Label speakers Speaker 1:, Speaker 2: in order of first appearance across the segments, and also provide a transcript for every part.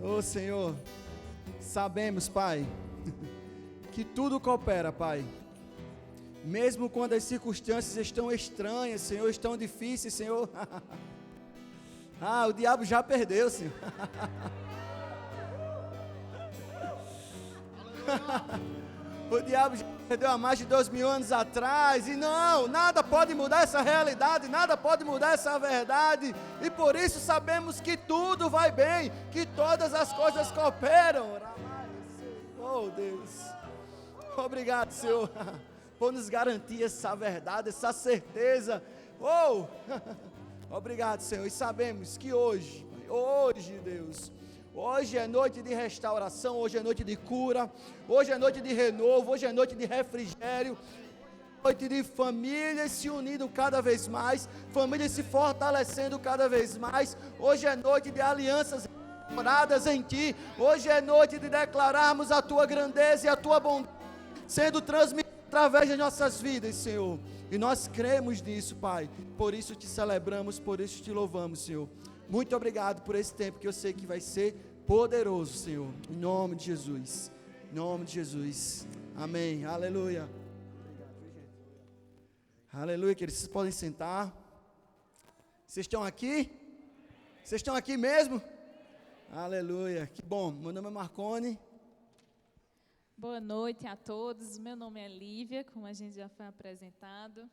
Speaker 1: Ô Senhor, sabemos, Pai, que tudo coopera, Pai. Mesmo quando as circunstâncias estão estranhas, Senhor, estão difíceis, Senhor. O diabo já perdeu, Senhor. O diabo já perdeu há mais de 2000 anos atrás. E não, nada pode mudar essa realidade, nada pode mudar essa verdade. E por isso sabemos que tudo vai bem, que todas as coisas cooperam. Oh Deus, obrigado, Senhor, por nos garantir essa verdade, essa certeza. Obrigado, Senhor. E sabemos que hoje, Deus, hoje é noite de restauração, hoje é noite de cura, hoje é noite de renovo, hoje é noite de refrigério, noite de famílias se unindo cada vez mais, famílias se fortalecendo cada vez mais. Hoje é noite de alianças restauradas em Ti. Hoje é noite de declararmos a Tua grandeza e a Tua bondade sendo transmitida através de nossas vidas, Senhor. E nós cremos nisso, Pai. Por isso Te celebramos, por isso Te louvamos, Senhor. Muito obrigado por esse tempo que eu sei que vai ser poderoso, Senhor. Em nome de Jesus. Em nome de Jesus. Amém. Aleluia. Aleluia, queridos. Vocês podem sentar. Vocês estão aqui? Vocês estão aqui mesmo? Aleluia. Que bom. Meu nome é Marconi.
Speaker 2: Boa noite a todos. Meu nome é Lívia, como a gente já foi apresentado.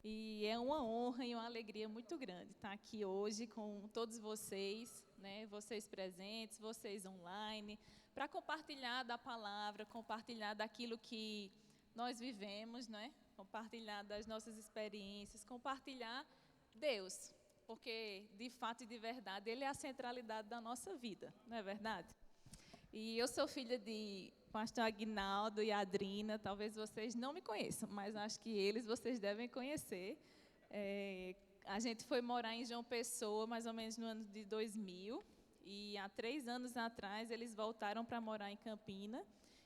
Speaker 2: E é uma honra e uma alegria muito grande estar aqui hoje com todos vocês, né? Vocês presentes, vocês online, para compartilhar da palavra, compartilhar daquilo que nós vivemos, né? Compartilhar das nossas experiências, compartilhar Deus, porque de fato e de verdade Ele é a centralidade da nossa vida, não é verdade? E eu sou filha de pastor Aguinaldo e Adrina. Talvez vocês não me conheçam, mas acho que vocês devem conhecer. A gente foi morar em João Pessoa, mais ou menos no ano de 2000, e há 3 anos atrás eles voltaram para morar em Campina,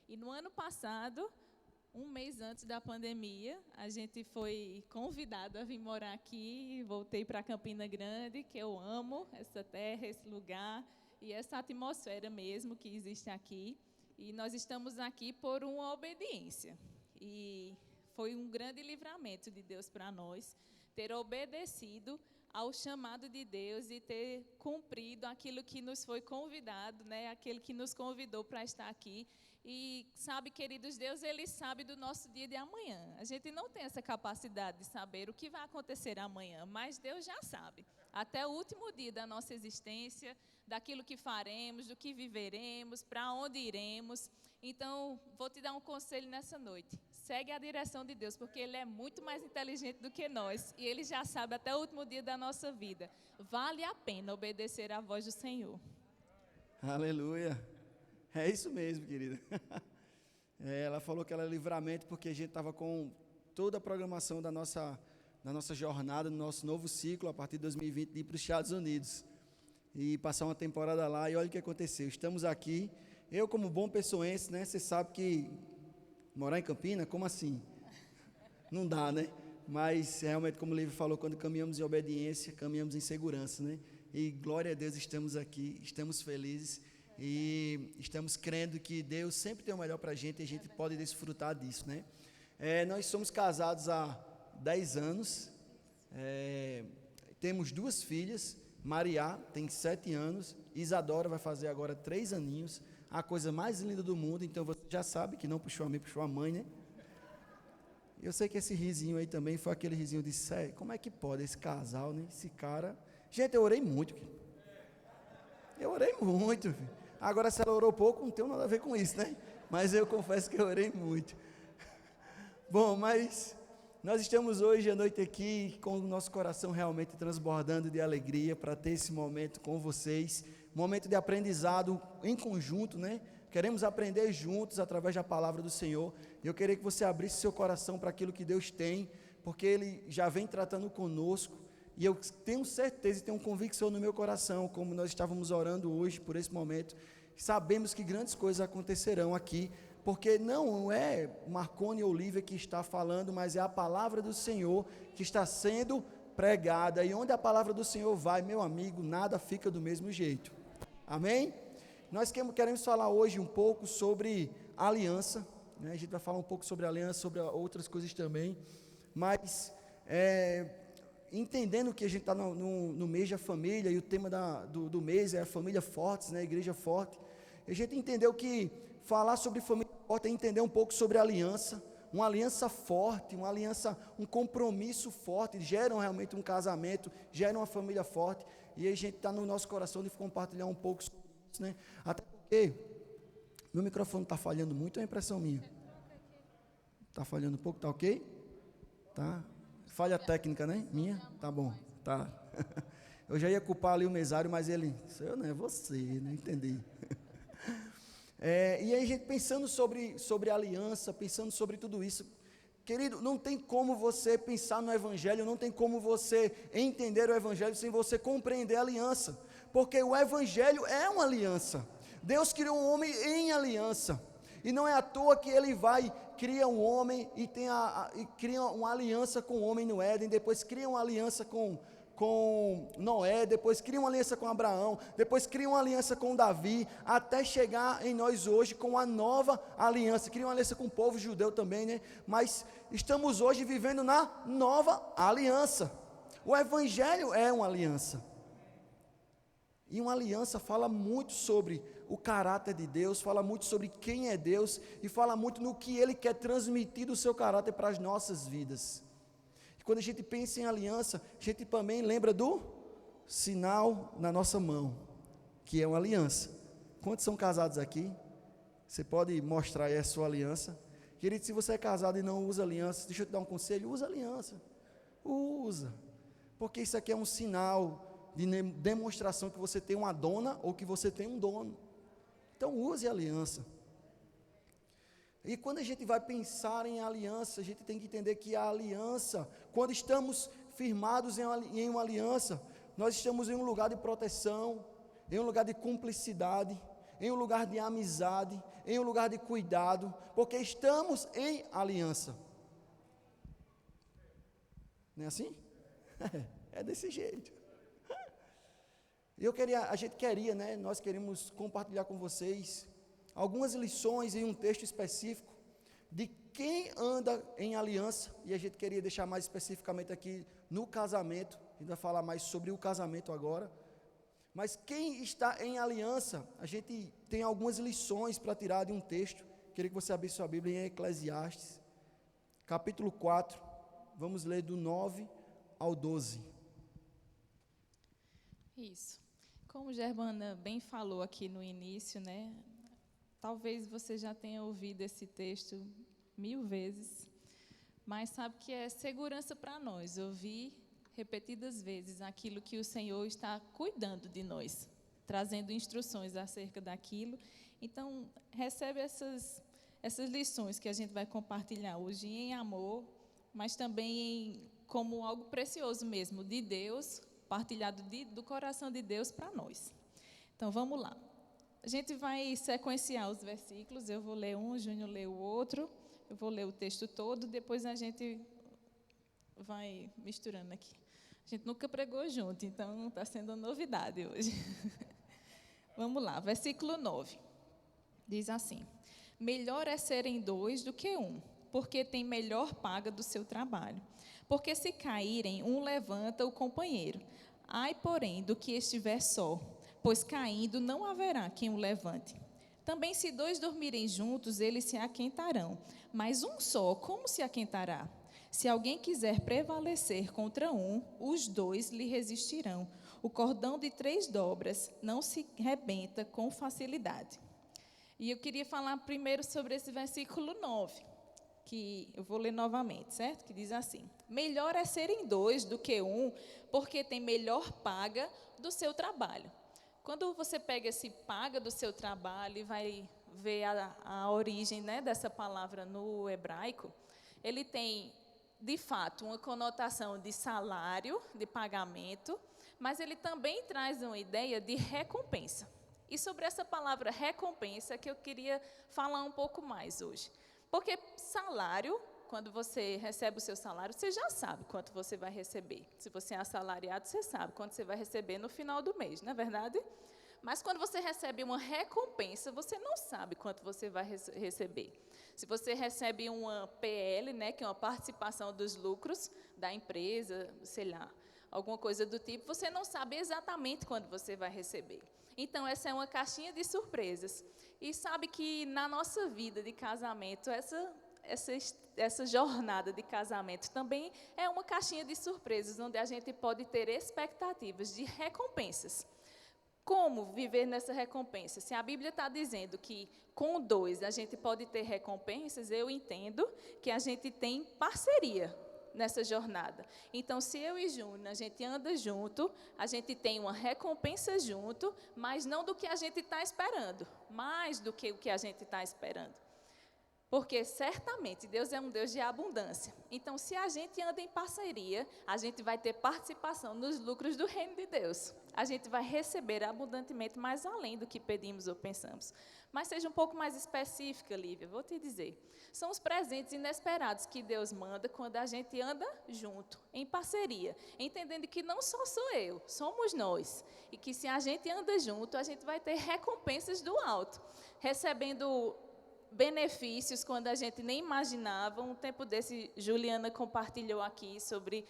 Speaker 2: e no ano passado, um mês antes da pandemia, a gente foi convidado a vir morar aqui. Voltei para Campina Grande, que eu amo essa terra, esse lugar, e essa atmosfera mesmo que existe aqui. E nós estamos aqui por uma obediência. E foi um grande livramento de Deus para nós, ter obedecido ao chamado de Deus e ter cumprido aquilo que nos foi convidado, né? Aquele que nos convidou para estar aqui. E sabe, queridos, Deus, Ele sabe do nosso dia de amanhã. A gente não tem essa capacidade de saber o que vai acontecer amanhã, mas Deus já sabe. Até o último dia da nossa existência, daquilo que faremos, do que viveremos, para onde iremos. Então, vou te dar um conselho nessa noite. Segue a direção de Deus, porque Ele é muito mais inteligente do que nós. E Ele já sabe até o último dia da nossa vida. Vale a pena obedecer à voz do Senhor.
Speaker 1: Aleluia. É isso mesmo, querida. Ela falou que era livramento porque a gente estava com toda a programação da nossa jornada, do nosso novo ciclo, a partir de 2020, de ir para os Estados Unidos e passar uma temporada lá. E olha o que aconteceu. Estamos aqui, eu como bom pessoense, né? Você sabe que morar em Campina, como assim? Não dá, né? Mas realmente, como o Lívia falou, quando caminhamos em obediência, caminhamos em segurança, né? E glória a Deus, estamos aqui, estamos felizes. E estamos crendo que Deus sempre tem o melhor para a gente e a gente pode desfrutar disso, né? Nós somos casados há 10 anos, temos 2 filhas. Maria tem 7 anos, Isadora vai fazer agora 3 aninhos, a coisa mais linda do mundo. Então você já sabe que não puxou a mim, puxou a mãe, né? Eu sei que esse risinho aí também foi aquele risinho de sério, como é que pode esse casal, né? Esse cara, gente, eu orei muito, filho. Agora, se ela orou pouco, não tem nada a ver com isso, né? Mas eu confesso que eu orei muito. Bom, mas nós estamos hoje à noite aqui com o nosso coração realmente transbordando de alegria para ter esse momento com vocês, momento de aprendizado em conjunto, né? Queremos aprender juntos através da palavra do Senhor. E eu queria que você abrisse seu coração para aquilo que Deus tem, porque Ele já vem tratando conosco. E eu tenho certeza e tenho convicção no meu coração, como nós estávamos orando hoje por esse momento, sabemos que grandes coisas acontecerão aqui, porque não é Marconi ou Olívia que está falando, mas é a palavra do Senhor que está sendo pregada. E onde a palavra do Senhor vai, meu amigo, nada fica do mesmo jeito. Amém? nós queremos falar hoje um pouco sobre aliança, né? A gente vai falar um pouco sobre aliança, sobre outras coisas também, mas entendendo que a gente está no mês da família, e o tema do mês é a família forte, né? A igreja forte, a gente entendeu que falar sobre família forte é entender um pouco sobre aliança, uma aliança forte, uma aliança, um compromisso forte, geram realmente um casamento, geram uma família forte, e a gente está no nosso coração de compartilhar um pouco sobre isso, né? Até porque meu microfone está falhando muito, é a impressão minha? Está falhando um pouco, está ok? Tá? Falha técnica, né? Minha? Tá bom, tá. Eu já ia culpar ali o mesário, mas ele, sou eu não, é você, né? Entendi. E aí a gente pensando sobre aliança, pensando sobre tudo isso, querido, não tem como você pensar no Evangelho, não tem como você entender o Evangelho sem você compreender a aliança, porque o Evangelho é uma aliança. Deus criou um homem em aliança, e não é à toa que ele cria um homem e cria uma aliança com o homem no Éden, depois cria uma aliança com Noé, depois cria uma aliança com Abraão, depois cria uma aliança com Davi, até chegar em nós hoje com a nova aliança, cria uma aliança com o povo judeu também, né? Mas estamos hoje vivendo na nova aliança. O Evangelho é uma aliança, e uma aliança fala muito sobre o caráter de Deus, fala muito sobre quem é Deus, e fala muito no que Ele quer transmitir do seu caráter para as nossas vidas. E quando a gente pensa em aliança, a gente também lembra do sinal na nossa mão, que é uma aliança. Quantos são casados aqui? Você pode mostrar aí a sua aliança. Querido, se você é casado e não usa aliança, deixa eu te dar um conselho, usa aliança. Usa. Porque isso aqui é um sinal de demonstração que você tem uma dona ou que você tem um dono. Então use a aliança. E quando a gente vai pensar em aliança, a gente tem que entender que a aliança, quando estamos firmados em uma aliança, nós estamos em um lugar de proteção, em um lugar de cumplicidade, em um lugar de amizade, em um lugar de cuidado, porque estamos em aliança. Não é assim? É desse jeito. Nós queremos compartilhar com vocês algumas lições em um texto específico de quem anda em aliança, e a gente queria deixar mais especificamente aqui no casamento, a gente vai falar mais sobre o casamento agora, mas quem está em aliança, a gente tem algumas lições para tirar de um texto. Queria que você abrisse sua Bíblia em Eclesiastes, capítulo 4, vamos ler do 9 ao 12.
Speaker 2: Isso. Como Germana bem falou aqui no início, né? Talvez você já tenha ouvido esse texto 1000 vezes, mas sabe que é segurança para nós ouvir repetidas vezes aquilo que o Senhor está cuidando de nós, trazendo instruções acerca daquilo. Então, recebe essas lições que a gente vai compartilhar hoje em amor, mas também como algo precioso mesmo, de Deus, partilhado do coração de Deus para nós. Então, vamos lá. A gente vai sequenciar os versículos, eu vou ler um, o Júnior lê o outro, eu vou ler o texto todo, depois a gente vai misturando aqui. A gente nunca pregou junto, então está sendo novidade hoje. Vamos lá, versículo 9, diz assim: melhor é serem 2 do que 1, porque tem melhor paga do seu trabalho. Porque se caírem, um levanta o companheiro. Ai, porém, do que estiver só, pois caindo não haverá quem o levante. Também se 2 dormirem juntos, eles se aquentarão, mas um só, como se aquentará? Se alguém quiser prevalecer contra um, os 2 lhe resistirão. O cordão de 3 dobras não se rebenta com facilidade. E eu queria falar primeiro sobre esse versículo 9, que eu vou ler novamente, certo? Que diz assim: melhor é serem 2 do que 1, porque tem melhor paga do seu trabalho. Quando você pega esse paga do seu trabalho e vai ver a origem, né, dessa palavra no hebraico, ele tem, de fato, uma conotação de salário, de pagamento, mas ele também traz uma ideia de recompensa. E sobre essa palavra recompensa que eu queria falar um pouco mais hoje. Porque salário, quando você recebe o seu salário, você já sabe quanto você vai receber. Se você é assalariado, você sabe quanto você vai receber no final do mês, não é verdade? Mas quando você recebe uma recompensa, você não sabe quanto você vai receber. Se você recebe uma PL, né, que é uma participação dos lucros da empresa, sei lá, alguma coisa do tipo, você não sabe exatamente quando você vai receber. Então, essa é uma caixinha de surpresas. E sabe que na nossa vida de casamento, essa jornada de casamento também é uma caixinha de surpresas, onde a gente pode ter expectativas de recompensas. Como viver nessa recompensa? Se a Bíblia está dizendo que com 2 a gente pode ter recompensas, eu entendo que a gente tem parceria nessa jornada. Então, se eu e Júnior, a gente anda junto, a gente tem uma recompensa junto, mas não do que a gente está esperando, mais do que o que a gente está esperando. Porque certamente Deus é um Deus de abundância. Então, se a gente anda em parceria, a gente vai ter participação nos lucros do reino de Deus. A gente vai receber abundantemente mais além do que pedimos ou pensamos. Mas seja um pouco mais específica, Lívia, vou te dizer. São os presentes inesperados que Deus manda quando a gente anda junto, em parceria, entendendo que não só sou eu, somos nós. E que se a gente anda junto, a gente vai ter recompensas do alto, recebendo benefícios quando a gente nem imaginava. Um tempo desse, Juliana compartilhou aqui sobre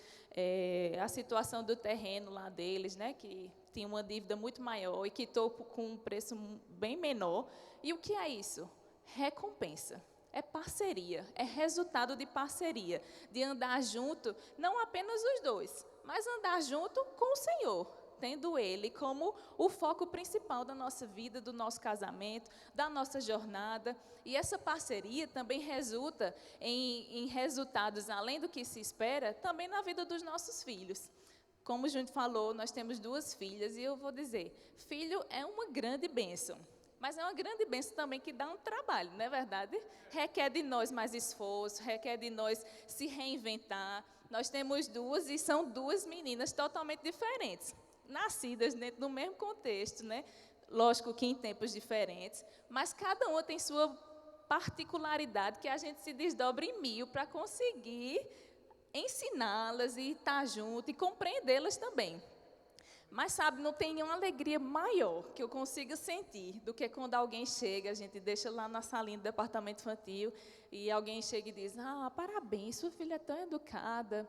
Speaker 2: a situação do terreno lá deles, né, que tinha uma dívida muito maior e quitou com um preço bem menor. E o que é isso? Recompensa. É parceria, é resultado de parceria, de andar junto, não apenas os dois, mas andar junto com o Senhor, tendo Ele como o foco principal da nossa vida, do nosso casamento, da nossa jornada. E essa parceria também resulta em resultados, além do que se espera, também na vida dos nossos filhos. Como o Júnior falou, nós temos 2 filhas, e eu vou dizer, filho é uma grande bênção. Mas é uma grande bênção também que dá um trabalho, não é verdade? Requer de nós mais esforço, requer de nós se reinventar. Nós temos 2 e são 2 meninas totalmente diferentes, nascidas dentro do mesmo contexto, né? Lógico que em tempos diferentes, mas cada uma tem sua particularidade que a gente se desdobra em 1000 para conseguir ensiná-las e estar junto e compreendê-las também. Mas, sabe, não tem nenhuma alegria maior que eu consiga sentir do que quando alguém chega, a gente deixa lá na salinha do departamento infantil, e alguém chega e diz, parabéns, sua filha é tão educada,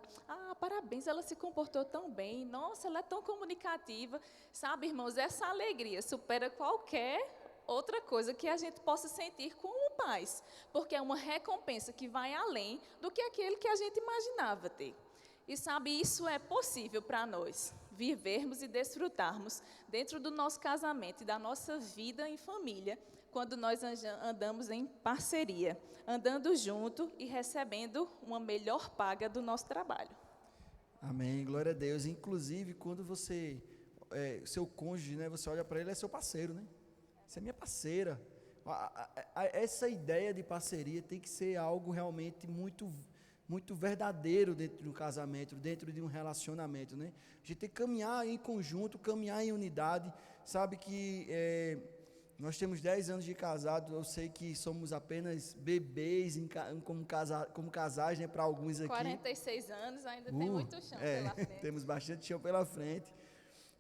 Speaker 2: parabéns, ela se comportou tão bem, nossa, ela é tão comunicativa. Sabe, irmãos, essa alegria supera qualquer outra coisa que a gente possa sentir como pais, porque é uma recompensa que vai além do que aquele que a gente imaginava ter. E sabe, isso é possível para nós, vivermos e desfrutarmos dentro do nosso casamento e da nossa vida em família, quando nós andamos em parceria, andando junto e recebendo uma melhor paga do nosso trabalho.
Speaker 1: Amém, glória a Deus. Inclusive, quando você, seu cônjuge, né, você olha para ele, é seu parceiro, né? Você é minha parceira. Essa ideia de parceria tem que ser algo realmente muito verdadeiro dentro de um casamento, dentro de um relacionamento, né? A gente tem que caminhar em conjunto, caminhar em unidade. Sabe que nós temos 10 anos de casado, eu sei que somos apenas bebês como casais, né, para alguns aqui.
Speaker 2: 46 anos, ainda tem muito chão pela frente.
Speaker 1: Temos bastante chão pela frente,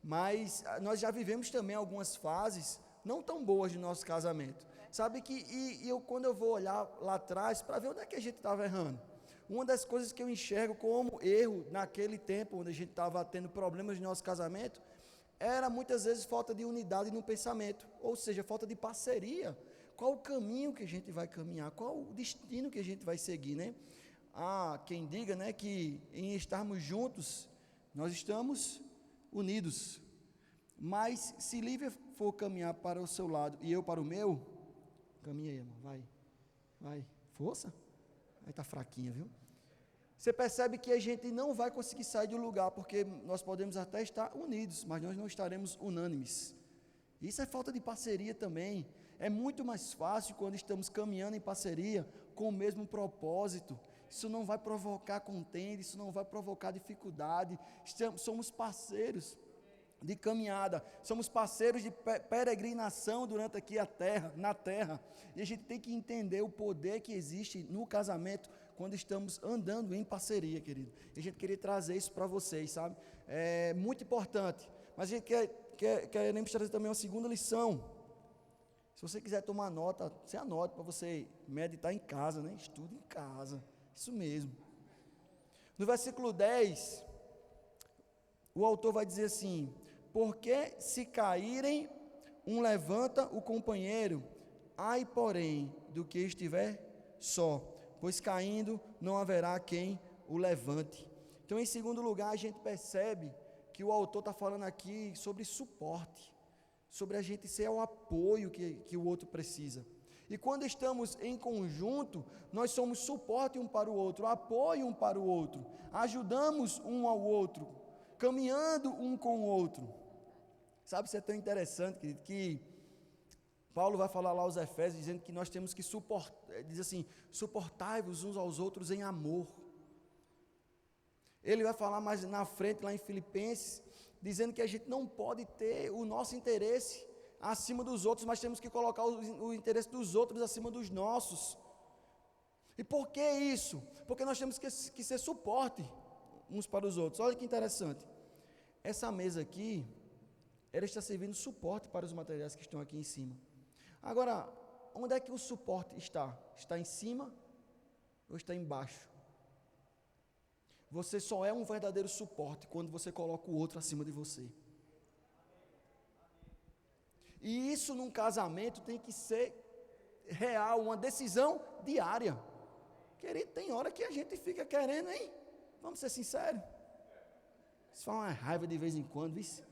Speaker 1: mas nós já vivemos também algumas fases não tão boas de nosso casamento. Sabe que, quando eu vou olhar lá atrás, para ver onde é que a gente estava errando, uma das coisas que eu enxergo como erro naquele tempo, onde a gente estava tendo problemas no nosso casamento, era muitas vezes falta de unidade no pensamento, ou seja, falta de parceria. Qual o caminho que a gente vai caminhar? Qual o destino que a gente vai seguir, né? Quem diga, né, que em estarmos juntos, nós estamos unidos. Mas se Lívia for caminhar para o seu lado e eu para o meu, caminha aí, irmão, vai, força, vai tá fraquinha, viu? Você percebe que a gente não vai conseguir sair do lugar, porque nós podemos até estar unidos, mas nós não estaremos unânimes. Isso é falta de parceria também. É muito mais fácil quando estamos caminhando em parceria com o mesmo propósito. Isso não vai provocar contenda, isso não vai provocar dificuldade. Somos parceiros de caminhada, somos parceiros de peregrinação durante aqui na terra, e a gente tem que entender o poder que existe no casamento quando estamos andando em parceria, querido. E a gente queria trazer isso para vocês, sabe? É muito importante, mas a gente queremos trazer também uma segunda lição. Se você quiser tomar nota, você anote para você meditar em casa, né? Estude em casa, isso mesmo. No versículo 10, o autor vai dizer assim: porque se caírem, um levanta o companheiro, ai porém do que estiver só, pois caindo não haverá quem o levante. Então, em segundo lugar, a gente percebe que o autor está falando aqui sobre suporte, sobre a gente ser o apoio que o outro precisa. E quando estamos em conjunto, nós somos suporte um para o outro, apoio um para o outro, ajudamos um ao outro, caminhando um com o outro. Sabe, isso é tão interessante, querido, que Paulo vai falar lá aos Efésios, dizendo que nós temos que suportar, diz assim, suportai-vos uns aos outros em amor. Ele vai falar mais na frente, lá em Filipenses, dizendo que a gente não pode ter o nosso interesse acima dos outros, mas temos que colocar o interesse dos outros acima dos nossos. E por que isso? Porque nós temos que ser suporte uns para os outros. Olha que interessante. Essa mesa aqui, ela está servindo suporte para os materiais que estão aqui em cima. Agora, onde é que o suporte está? Está em cima ou está embaixo? Você só é um verdadeiro suporte quando você coloca o outro acima de você. E isso num casamento tem que ser real, uma decisão diária. Querido, tem hora que a gente fica querendo, hein? Vamos ser sinceros. Isso faz uma raiva de vez em quando, isso.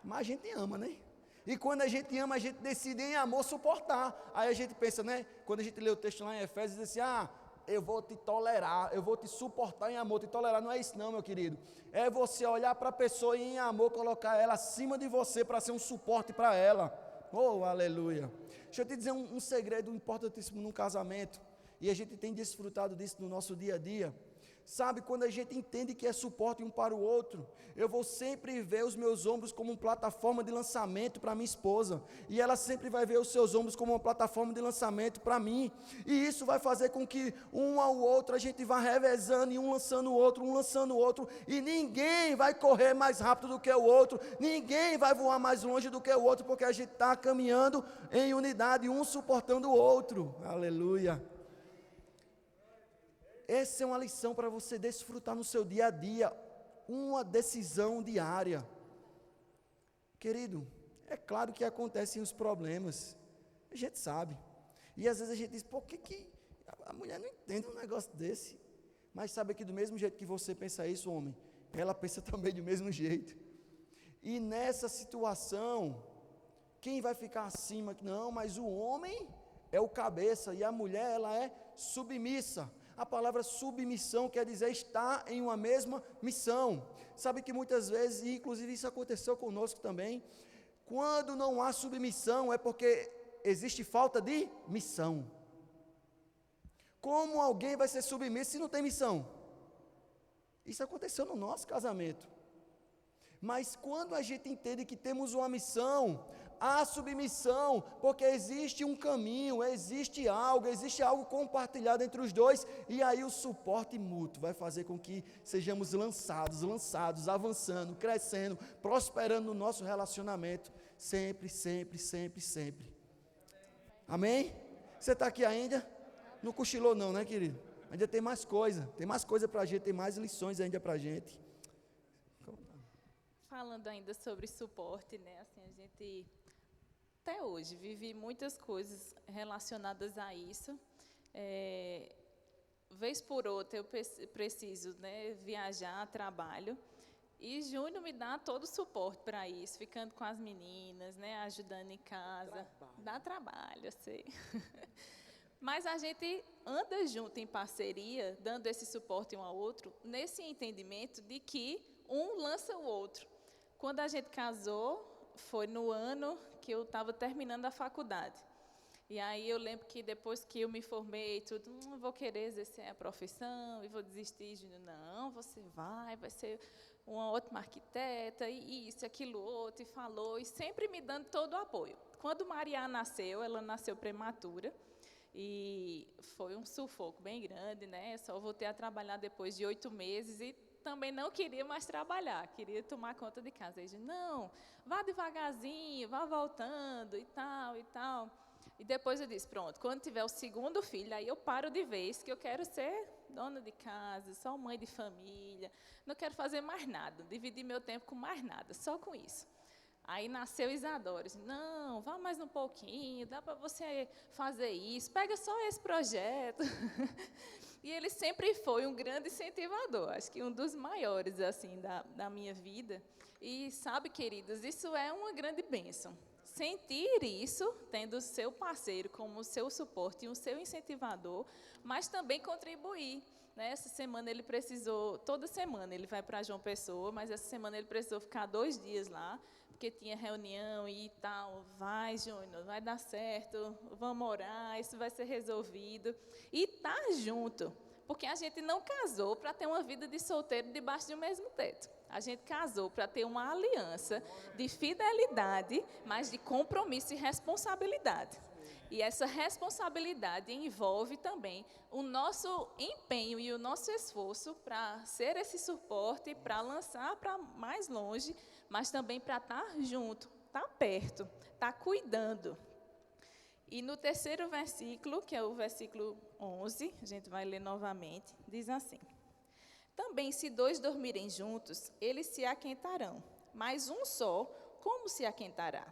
Speaker 1: Mas a gente ama, né? E quando a gente ama, a gente decide em amor suportar. Aí a gente pensa, né? Quando a gente lê o texto lá em Efésios, diz assim, eu vou te tolerar, eu vou te suportar em amor. Te tolerar não é isso não, meu querido. É você olhar para a pessoa e em amor colocar ela acima de você para ser um suporte para ela. Oh, aleluia. Deixa eu te dizer um segredo importantíssimo num casamento. E a gente tem desfrutado disso no nosso dia a dia. Sabe, quando a gente entende que é suporte um para o outro, eu vou sempre ver os meus ombros como uma plataforma de lançamento para minha esposa, e ela sempre vai ver os seus ombros como uma plataforma de lançamento para mim, e isso vai fazer com que um ao outro a gente vá revezando, e um lançando o outro, e ninguém vai correr mais rápido do que o outro, ninguém vai voar mais longe do que o outro, porque a gente está caminhando em unidade, um suportando o outro. Aleluia. Essa é uma lição para você desfrutar no seu dia a dia, uma decisão diária. Querido, é claro que acontecem os problemas, a gente sabe, e às vezes a gente diz, por que a mulher não entende um negócio desse? Mas sabe que do mesmo jeito que você pensa isso, homem, ela pensa também do mesmo jeito. E nessa situação, quem vai ficar acima? Não, mas o homem é o cabeça e a mulher, ela é submissa. A palavra submissão quer dizer estar em uma mesma missão. Sabe que muitas vezes, e inclusive isso aconteceu conosco também, quando não há submissão é porque existe falta de missão. Como alguém vai ser submisso se não tem missão? Isso aconteceu no nosso casamento. Mas quando a gente entende que temos uma missão, há submissão, porque existe um caminho, existe algo compartilhado entre os dois, e aí o suporte mútuo vai fazer com que sejamos lançados, avançando, crescendo, prosperando no nosso relacionamento, sempre. Amém? Você está aqui ainda? Não cochilou não, né, querido? Ainda tem mais coisa para a gente, tem mais lições ainda para a gente.
Speaker 2: Falando ainda sobre suporte, né, assim, a gente até hoje vive muitas coisas relacionadas a isso. Vez por outra eu preciso, né, viajar, trabalho, e Júnior me dá todo o suporte para isso, ficando com as meninas, né, ajudando em casa. Dá trabalho, eu sei. Mas a gente anda junto em parceria, dando esse suporte um ao outro, nesse entendimento de que um lança o outro. Quando a gente casou, foi no ano que eu estava terminando a faculdade. E aí eu lembro que depois que eu me formei, tudo, não vou querer exercer a profissão, e vou desistir. Júnior, não, você vai ser uma ótima arquiteta, e isso, aquilo, outro, e falou, e sempre me dando todo o apoio. Quando Maria nasceu, ela nasceu prematura, e foi um sufoco bem grande, né? Só voltei a trabalhar depois de 8 meses, e também não queria mais trabalhar, queria tomar conta de casa. Ele disse, não, vá devagarzinho, vá voltando e tal, e tal. E depois eu disse, pronto, quando tiver o segundo filho, aí eu paro de vez, que eu quero ser dona de casa, só mãe de família, não quero fazer mais nada, dividir meu tempo com mais nada, só com isso. Aí nasceu Isadora, disse, não, vá mais um pouquinho, dá para você fazer isso, pega só esse projeto. E ele sempre foi um grande incentivador, acho que um dos maiores assim da minha vida. E sabe, queridos, isso é uma grande bênção. Sentir isso, tendo o seu parceiro como o seu suporte e o seu incentivador, mas também contribuir. Né? Essa semana ele precisou, toda semana ele vai para João Pessoa, mas essa semana ele precisou ficar 2 dias lá, porque tinha reunião e tal. Vai, Júnior, vai dar certo, vamos orar, isso vai ser resolvido. E tá junto, porque a gente não casou para ter uma vida de solteiro debaixo de um mesmo teto. A gente casou para ter uma aliança de fidelidade, mas de compromisso e responsabilidade. E essa responsabilidade envolve também o nosso empenho e o nosso esforço para ser esse suporte, para lançar para mais longe, mas também para estar junto, estar perto, estar cuidando. E no terceiro versículo, que é o versículo 11, a gente vai ler novamente, diz assim: também se 2 dormirem juntos, eles se aquentarão, mas um só, como se aquentará?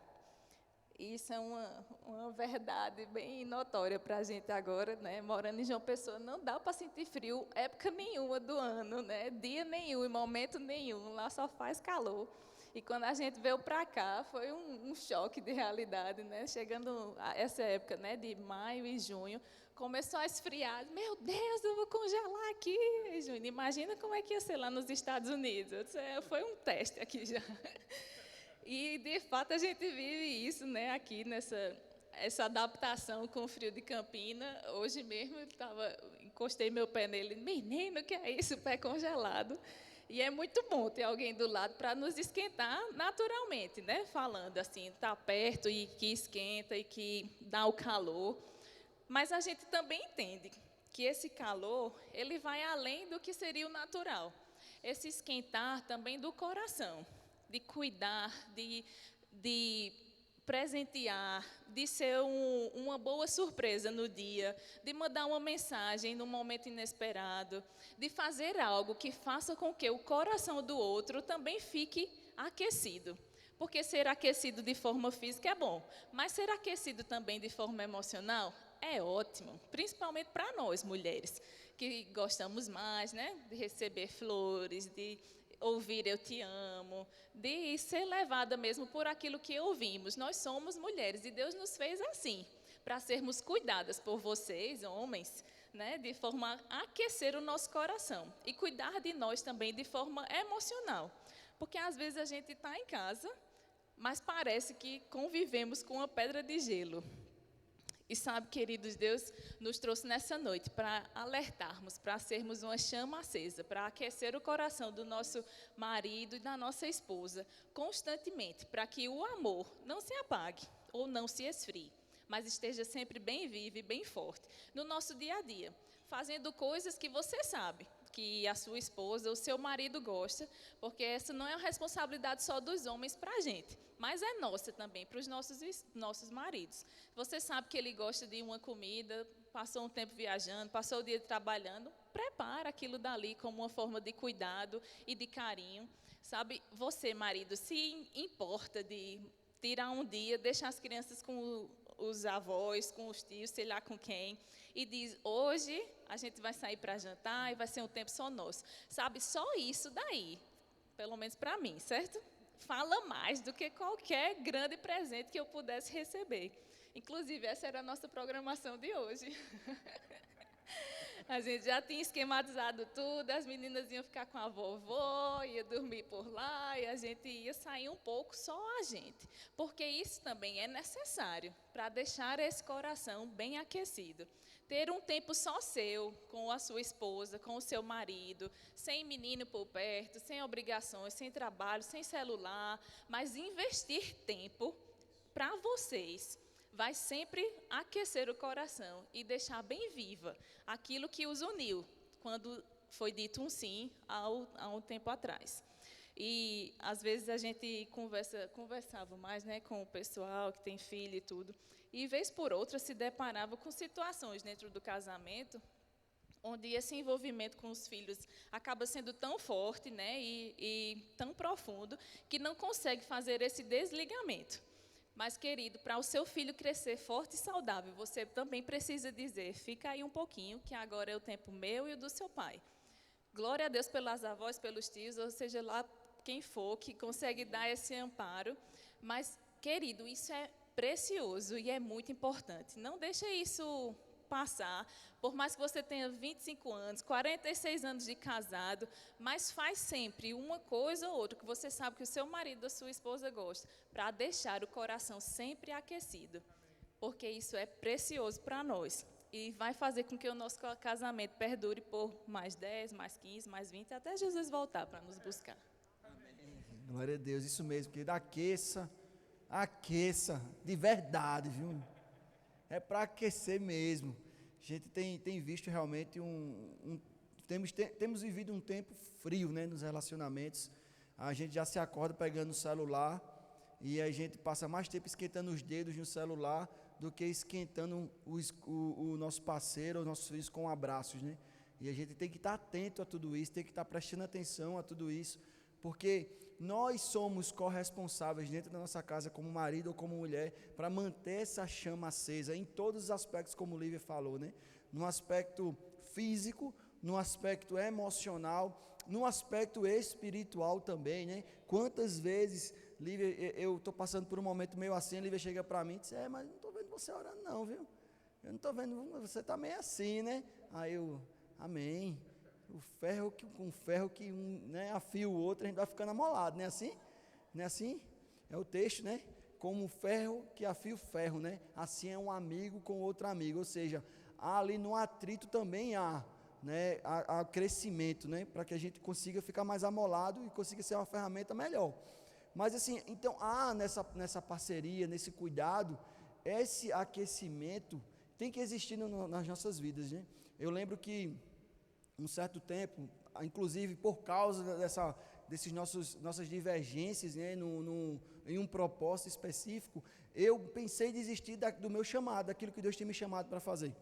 Speaker 2: Isso é uma verdade bem notória para a gente agora, né? Morando em João Pessoa, não dá para sentir frio época nenhuma do ano, né? Dia nenhum, em momento nenhum, lá só faz calor. E quando a gente veio para cá, foi um choque de realidade, né? Chegando a essa época, né, de maio e junho, começou a esfriar. Meu Deus, eu vou congelar aqui, Júnior. Imagina como é que ia ser lá nos Estados Unidos. Foi um teste aqui já. E, de fato, a gente vive isso, né, aqui, essa adaptação com o frio de Campina. Hoje mesmo, encostei meu pé nele. Menino, que é isso, pé congelado. E é muito bom ter alguém do lado para nos esquentar naturalmente, né? Falando assim, está perto e que esquenta e que dá o calor. Mas a gente também entende que esse calor, ele vai além do que seria o natural. Esse esquentar também do coração, de cuidar, de presentear, de ser uma boa surpresa no dia, de mandar uma mensagem num momento inesperado, de fazer algo que faça com que o coração do outro também fique aquecido. Porque ser aquecido de forma física é bom, mas ser aquecido também de forma emocional é ótimo, principalmente para nós, mulheres, que gostamos mais, né, de receber flores, de ouvir eu te amo, de ser levada mesmo por aquilo que ouvimos. Nós somos mulheres e Deus nos fez assim, para sermos cuidadas por vocês, homens, né, de forma a aquecer o nosso coração e cuidar de nós também de forma emocional. Porque às vezes a gente está em casa, mas parece que convivemos com uma pedra de gelo. E sabe, queridos, Deus nos trouxe nessa noite para alertarmos, para sermos uma chama acesa, para aquecer o coração do nosso marido e da nossa esposa constantemente, para que o amor não se apague ou não se esfrie, mas esteja sempre bem vivo e bem forte no nosso dia a dia, fazendo coisas que você sabe que a sua esposa, o seu marido gosta, porque essa não é uma responsabilidade só dos homens para a gente, mas é nossa também, para os nossos maridos. Você sabe que ele gosta de uma comida, passou um tempo viajando, passou o dia trabalhando, prepara aquilo dali como uma forma de cuidado e de carinho. Sabe, você, marido, se importa de tirar um dia, deixar as crianças com os avós, com os tios, sei lá com quem, e diz, hoje a gente vai sair para jantar e vai ser um tempo só nosso. Sabe, só isso daí, pelo menos para mim, certo? Fala mais do que qualquer grande presente que eu pudesse receber. Inclusive, essa era a nossa programação de hoje. A gente já tinha esquematizado tudo, as meninas iam ficar com a vovó, ia dormir por lá, e a gente ia sair um pouco só a gente. Porque isso também é necessário para deixar esse coração bem aquecido. Ter um tempo só seu, com a sua esposa, com o seu marido, sem menino por perto, sem obrigações, sem trabalho, sem celular, mas investir tempo para vocês. Vai sempre aquecer o coração e deixar bem viva aquilo que os uniu, quando foi dito um sim há um tempo atrás. E, às vezes, a gente conversava mais, né, com o pessoal que tem filho e tudo, e, vez por outra, se deparava com situações dentro do casamento, onde esse envolvimento com os filhos acaba sendo tão forte, né, e tão profundo, que não consegue fazer esse desligamento. Mas, querido, para o seu filho crescer forte e saudável, você também precisa dizer, fica aí um pouquinho, que agora é o tempo meu e o do seu pai. Glória a Deus pelas avós, pelos tios, ou seja lá quem for que consegue dar esse amparo. Mas, querido, isso é precioso e é muito importante. Não deixe isso passar, por mais que você tenha 25 anos, 46 anos de casado, mas faz sempre uma coisa ou outra que você sabe que o seu marido ou sua esposa gosta, para deixar o coração sempre aquecido, porque isso é precioso para nós e vai fazer com que o nosso casamento perdure por mais 10, mais 15, mais 20, até Jesus voltar para nos buscar.
Speaker 1: Glória a Deus, isso mesmo, querido, aqueça, de verdade, viu? É para aquecer mesmo. A gente tem visto realmente temos vivido um tempo frio, né, nos relacionamentos. A gente já se acorda pegando o celular e a gente passa mais tempo esquentando os dedos no celular do que esquentando o nosso parceiro, os nossos filhos com abraços, né? E a gente tem que estar atento a tudo isso, tem que estar prestando atenção a tudo isso, porque nós somos corresponsáveis dentro da nossa casa, como marido ou como mulher, para manter essa chama acesa em todos os aspectos, como o Lívia falou, né? No aspecto físico, no aspecto emocional, no aspecto espiritual também, né? Quantas vezes, Lívia, eu estou passando por um momento meio assim, a Lívia chega para mim e diz, mas não estou vendo você orando não, viu? Eu não estou vendo, você está meio assim, né? Aí eu, amém. Com o ferro que um, né, afia o outro, a gente vai ficando amolado, não é assim? Não é assim? É o texto, né? Como o ferro que afia o ferro, né? Assim é um amigo com outro amigo, ou seja, ali no atrito também há, né, há crescimento, né? Para que a gente consiga ficar mais amolado e consiga ser uma ferramenta melhor. Mas assim, então há nessa parceria, nesse cuidado, esse aquecimento tem que existir nas nossas vidas, né? Eu lembro que um certo tempo, inclusive por causa desses nossas divergências, né, em um propósito específico, eu pensei em desistir do meu chamado, daquilo que Deus tinha me chamado para fazer.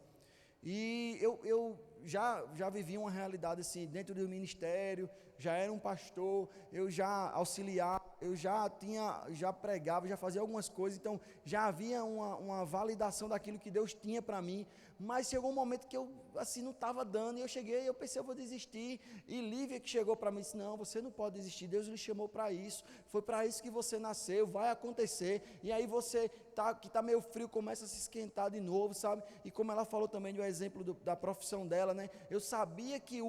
Speaker 1: E eu já vivi uma realidade assim, dentro do ministério, já era um pastor, eu já auxiliava, eu já pregava, já fazia algumas coisas, então já havia uma validação daquilo que Deus tinha para mim, mas chegou um momento que eu assim não estava dando, e eu cheguei, eu pensei, eu vou desistir, e Lívia que chegou para mim, disse, não, você não pode desistir, Deus lhe chamou para isso, foi para isso que você nasceu, vai acontecer, e aí você que está meio frio, começa a se esquentar de novo, sabe, e como ela falou também do exemplo da profissão dela, né, eu sabia que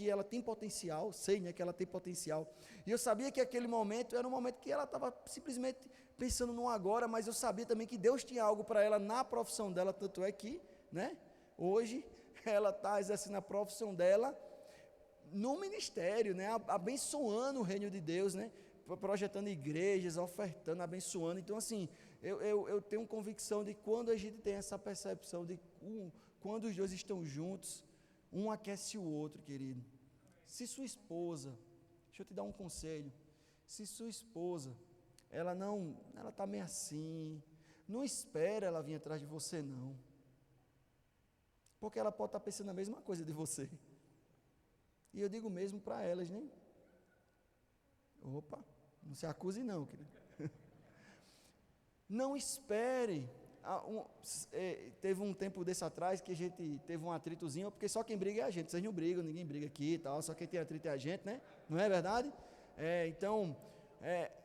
Speaker 1: ela tem potencial, sei, né, que ela tem potencial, e eu sabia que aquele momento era um momento que ela estava simplesmente pensando no agora, mas eu sabia também que Deus tinha algo para ela na profissão dela, tanto é que, né, hoje ela está exercendo a profissão dela no ministério, né, abençoando o reino de Deus, né, projetando igrejas, ofertando, abençoando. Então assim, eu tenho convicção de quando a gente tem essa percepção de quando os dois estão juntos, um aquece o outro, querido. Se sua esposa, deixa eu te dar um conselho, se sua esposa, ela está meio assim, não espera ela vir atrás de você não, porque ela pode estar pensando a mesma coisa de você, e eu digo mesmo para elas, né? Opa, não se acuse não, querido. Não espere. Teve um tempo desse atrás que a gente teve um atritozinho, porque só quem briga é a gente, vocês não brigam, ninguém briga aqui e tal, só quem tem atrito é a gente, né? Não é verdade? Então,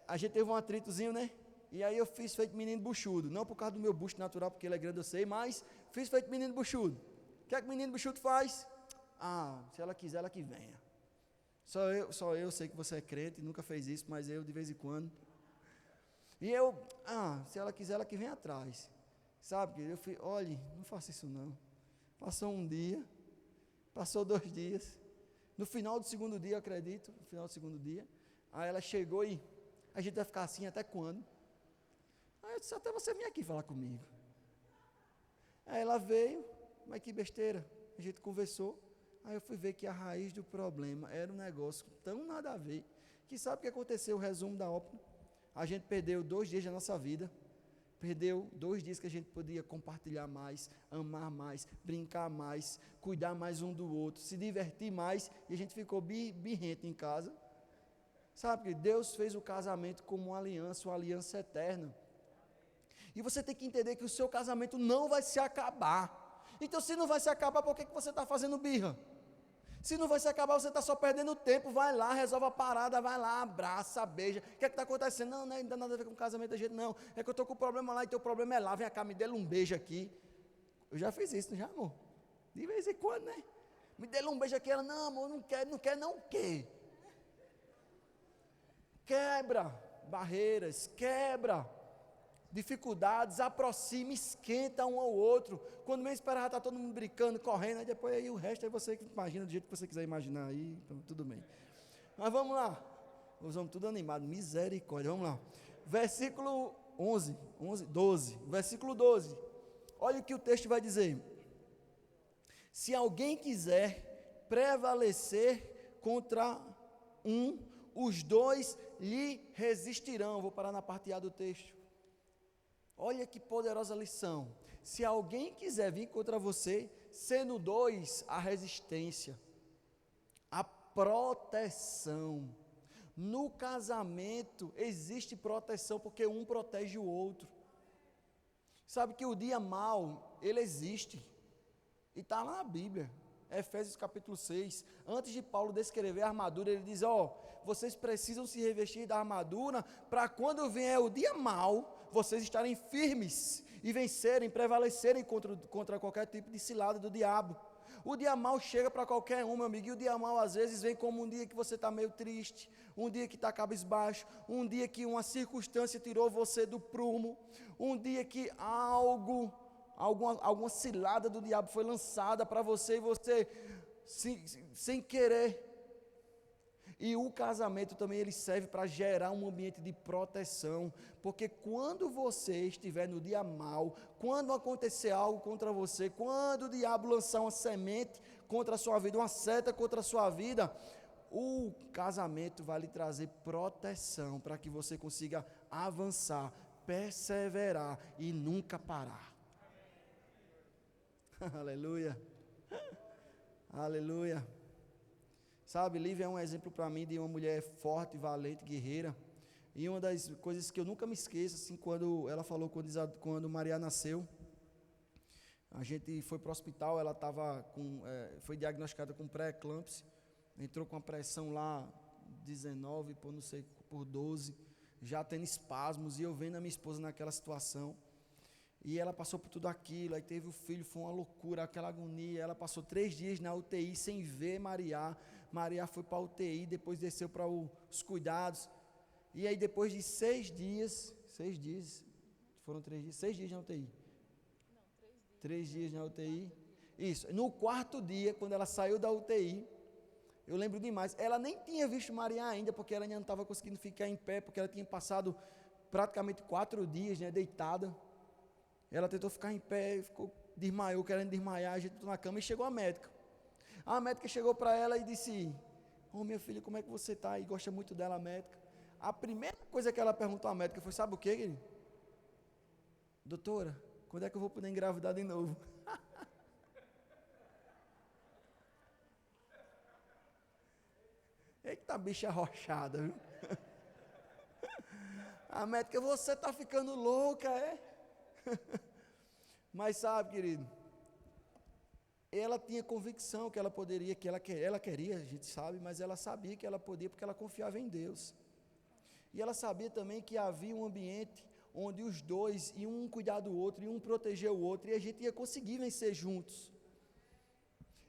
Speaker 1: a gente teve um atritozinho, né? E aí eu fiz feito menino buchudo, não por causa do meu bucho natural, porque ele é grande, eu sei, mas fiz feito menino buchudo. O que é que o menino buchudo faz? Se ela quiser, ela que venha. Só eu sei que você é crente, nunca fez isso, mas eu de vez em quando. E eu, se ela quiser, ela que vem atrás. Sabe, eu fui, olhe, não faça isso não. Passou um dia, passou 2 dias. No final do segundo dia, eu acredito, no final do segundo dia, aí ela chegou e, a gente vai ficar assim até quando? Aí eu disse, até você vir aqui falar comigo. Aí ela veio, mas que besteira, a gente conversou, Aí eu fui ver que a raiz do problema era um negócio tão nada a ver, que sabe o que aconteceu, o resumo da ópera? A gente perdeu 2 dias da nossa vida, perdeu 2 dias que a gente podia compartilhar mais, amar mais, brincar mais, cuidar mais um do outro, se divertir mais, e a gente ficou birrento em casa. Sabe que Deus fez o casamento como uma aliança eterna. E você tem que entender que o seu casamento não vai se acabar. Então, se não vai se acabar, por que você está fazendo birra? Se não vai se acabar, você está só perdendo tempo. Vai lá, resolve a parada, vai lá, abraça, beija. O que é que está acontecendo? Não, não tem nada a ver com casamento da gente, não. É que eu estou com um problema lá e teu problema é lá. Vem cá, me dê um beijo aqui. Eu já fiz isso, não já, amor? De vez em quando, né? Me dê um beijo aqui. Ela, não, amor, não quer, não quer. Quebra barreiras, quebra dificuldades, aproxima, esquenta um ao outro. Quando menos esperar, está todo mundo brincando, correndo, aí depois aí o resto é você que imagina do jeito que você quiser imaginar aí, então tudo bem. Mas vamos lá, nós vamos tudo animado, misericórdia, vamos lá. Versículo 12, versículo 12, olha o que o texto vai dizer. Se alguém quiser prevalecer contra os 2 lhe resistirão. Vou parar na parte A do texto. Olha que poderosa lição. Se alguém quiser vir contra você, sendo 2, a resistência, a proteção. No casamento existe proteção, porque um protege o outro. Sabe que o dia mau, ele existe, e está lá na Bíblia, Efésios capítulo 6, antes de Paulo descrever a armadura, ele diz, vocês precisam se revestir da armadura, para quando vier o dia mau, vocês estarem firmes, e vencerem, prevalecerem contra qualquer tipo de cilada do diabo. O dia mau chega para qualquer um, meu amigo, e o dia mau às vezes vem como um dia que você está meio triste, um dia que está cabisbaixo, um dia que uma circunstância tirou você do prumo, um dia que alguma cilada do diabo foi lançada para você, e você, sem querer. E o casamento também ele serve para gerar um ambiente de proteção, porque quando você estiver no dia mau, quando acontecer algo contra você, quando o diabo lançar uma semente contra a sua vida, uma seta contra a sua vida, o casamento vai lhe trazer proteção, para que você consiga avançar, perseverar e nunca parar. Aleluia, aleluia. Sabe, Lívia é um exemplo para mim de uma mulher forte, valente, guerreira. E uma das coisas que eu nunca me esqueço, assim, quando ela falou, quando Maria nasceu, a gente foi para o hospital, ela foi diagnosticada com pré-eclâmpsia, entrou com a pressão lá, 19, por 12, já tendo espasmos, e eu vendo a minha esposa naquela situação. E ela passou por tudo aquilo, aí teve o filho, foi uma loucura, aquela agonia. Ela passou 3 dias na UTI sem ver Maria. Maria foi para a UTI, depois desceu para os cuidados. E aí depois de 6 dias, foram 3 dias, 6 dias na UTI. Não, 3 dias na UTI. Isso, no 4º dia, quando ela saiu da UTI, eu lembro demais, ela nem tinha visto Maria ainda, porque ela ainda não estava conseguindo ficar em pé, porque ela tinha passado praticamente 4 dias, né, deitada. Ela tentou ficar em pé, desmaiou, querendo desmaiar, a gente entrou na cama e chegou a médica. A médica chegou para ela e disse, minha filha, como é que você está? E gosta muito dela, a médica. A primeira coisa que ela perguntou à médica foi, sabe o quê, querido? Doutora, quando é que eu vou poder engravidar de novo? Eita, bicha arrochada, viu? A médica, você está ficando louca, é? Mas sabe, querido, ela tinha convicção que ela poderia, ela queria, a gente sabe, mas ela sabia que ela podia porque ela confiava em Deus. E ela sabia também que havia um ambiente onde os 2 iam um cuidar do outro, e um proteger o outro, e a gente ia conseguir vencer juntos.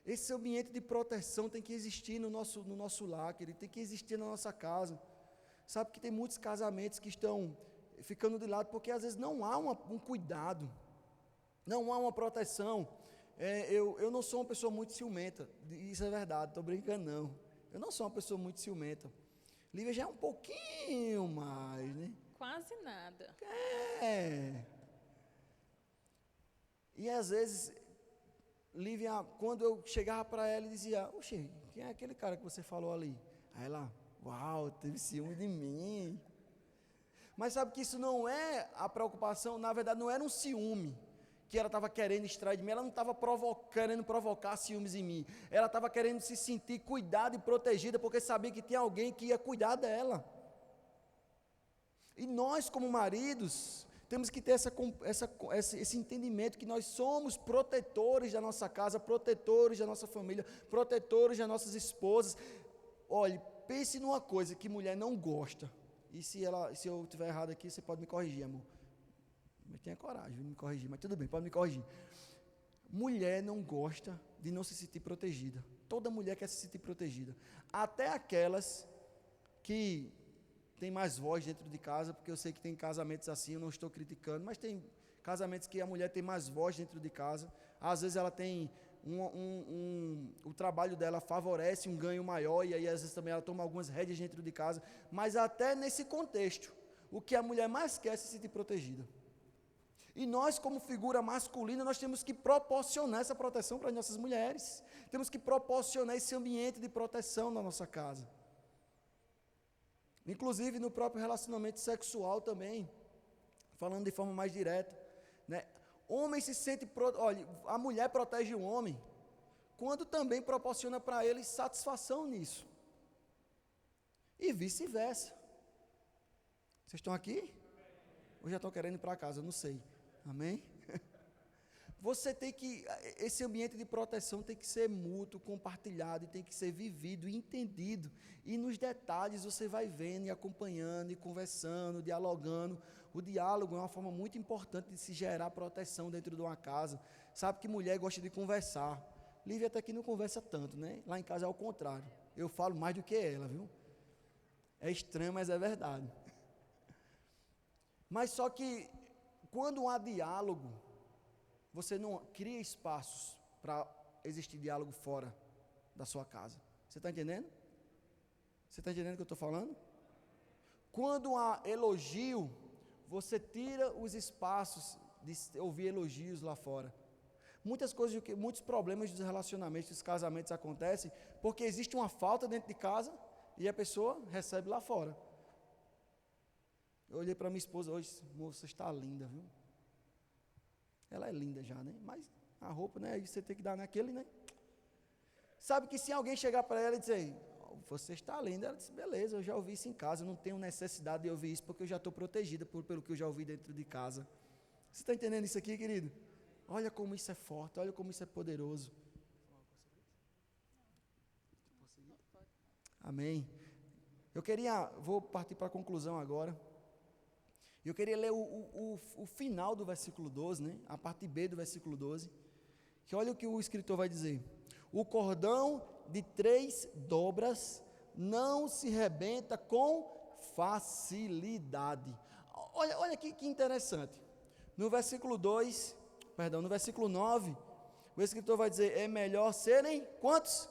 Speaker 1: Esse ambiente de proteção tem que existir no nosso lar, querido, tem que existir na nossa casa. Sabe que tem muitos casamentos que estão ficando de lado, porque às vezes não há um cuidado, não há uma proteção. Eu não sou uma pessoa muito ciumenta, isso é verdade, estou brincando não, eu não sou uma pessoa muito ciumenta. Lívia já é um pouquinho mais, né?
Speaker 2: Quase nada.
Speaker 1: E às vezes, Lívia, quando eu chegava para ela e dizia, oxe, quem é aquele cara que você falou ali? Aí ela, uau, teve ciúme de mim. Mas sabe que isso não é a preocupação, na verdade não era um ciúme que ela estava querendo extrair de mim, ela não estava querendo provocar ciúmes em mim, ela estava querendo se sentir cuidada e protegida, porque sabia que tinha alguém que ia cuidar dela. E nós como maridos, temos que ter esse entendimento que nós somos protetores da nossa casa, protetores da nossa família, protetores das nossas esposas. Olhe, pense numa coisa que mulher não gosta, e se eu estiver errado aqui, você pode me corrigir, amor. Mas tenha coragem de me corrigir, mas tudo bem, pode me corrigir. Mulher não gosta de não se sentir protegida. Toda mulher quer se sentir protegida. Até aquelas que têm mais voz dentro de casa, porque eu sei que tem casamentos assim, eu não estou criticando, mas tem casamentos que a mulher tem mais voz dentro de casa. Às vezes ela tem o trabalho dela favorece um ganho maior, e aí às vezes também ela toma algumas rédeas dentro de casa. Mas até nesse contexto, o que a mulher mais quer é se sentir protegida. E nós, como figura masculina, nós temos que proporcionar essa proteção para as nossas mulheres. Temos que proporcionar esse ambiente de proteção na nossa casa. Inclusive no próprio relacionamento sexual também, falando de forma mais direta, né? Homem se sente, olha, a mulher protege o homem, quando também proporciona para ele satisfação nisso. E vice-versa. Vocês estão aqui? Ou já estão querendo ir para casa? Eu não sei. Amém? Você tem que, esse ambiente de proteção tem que ser mútuo, compartilhado, e tem que ser vivido e entendido. E nos detalhes você vai vendo e acompanhando e conversando, dialogando. O diálogo é uma forma muito importante de se gerar proteção dentro de uma casa. Sabe que mulher gosta de conversar. Lívia até que não conversa tanto, né? Lá em casa é o contrário. Eu falo mais do que ela, viu? É estranho, mas é verdade. Mas só que quando há diálogo, você não cria espaços para existir diálogo fora da sua casa. Você está entendendo? Você está entendendo o que eu estou falando? Quando há elogio, você tira os espaços de ouvir elogios lá fora. Muitos problemas dos relacionamentos, dos casamentos acontecem porque existe uma falta dentro de casa e a pessoa recebe lá fora. Eu olhei para minha esposa hoje, moça, está linda, viu? Ela é linda já, né? Mas a roupa, né? Aí você tem que dar naquele, né? Sabe que se alguém chegar para ela e dizer, você está linda, ela diz, beleza, eu já ouvi isso em casa, eu não tenho necessidade de ouvir isso, porque eu já estou protegida pelo que eu já ouvi dentro de casa. Você está entendendo isso aqui, querido? Olha como isso é forte, olha como isso é poderoso. Amém. Vou partir para a conclusão agora. Eu queria ler o final do versículo 12, né? A parte B do versículo 12, que olha o que o escritor vai dizer. O cordão de 3 dobras não se rebenta com facilidade. Olha que interessante. No versículo 9, o escritor vai dizer, é melhor serem, quantos?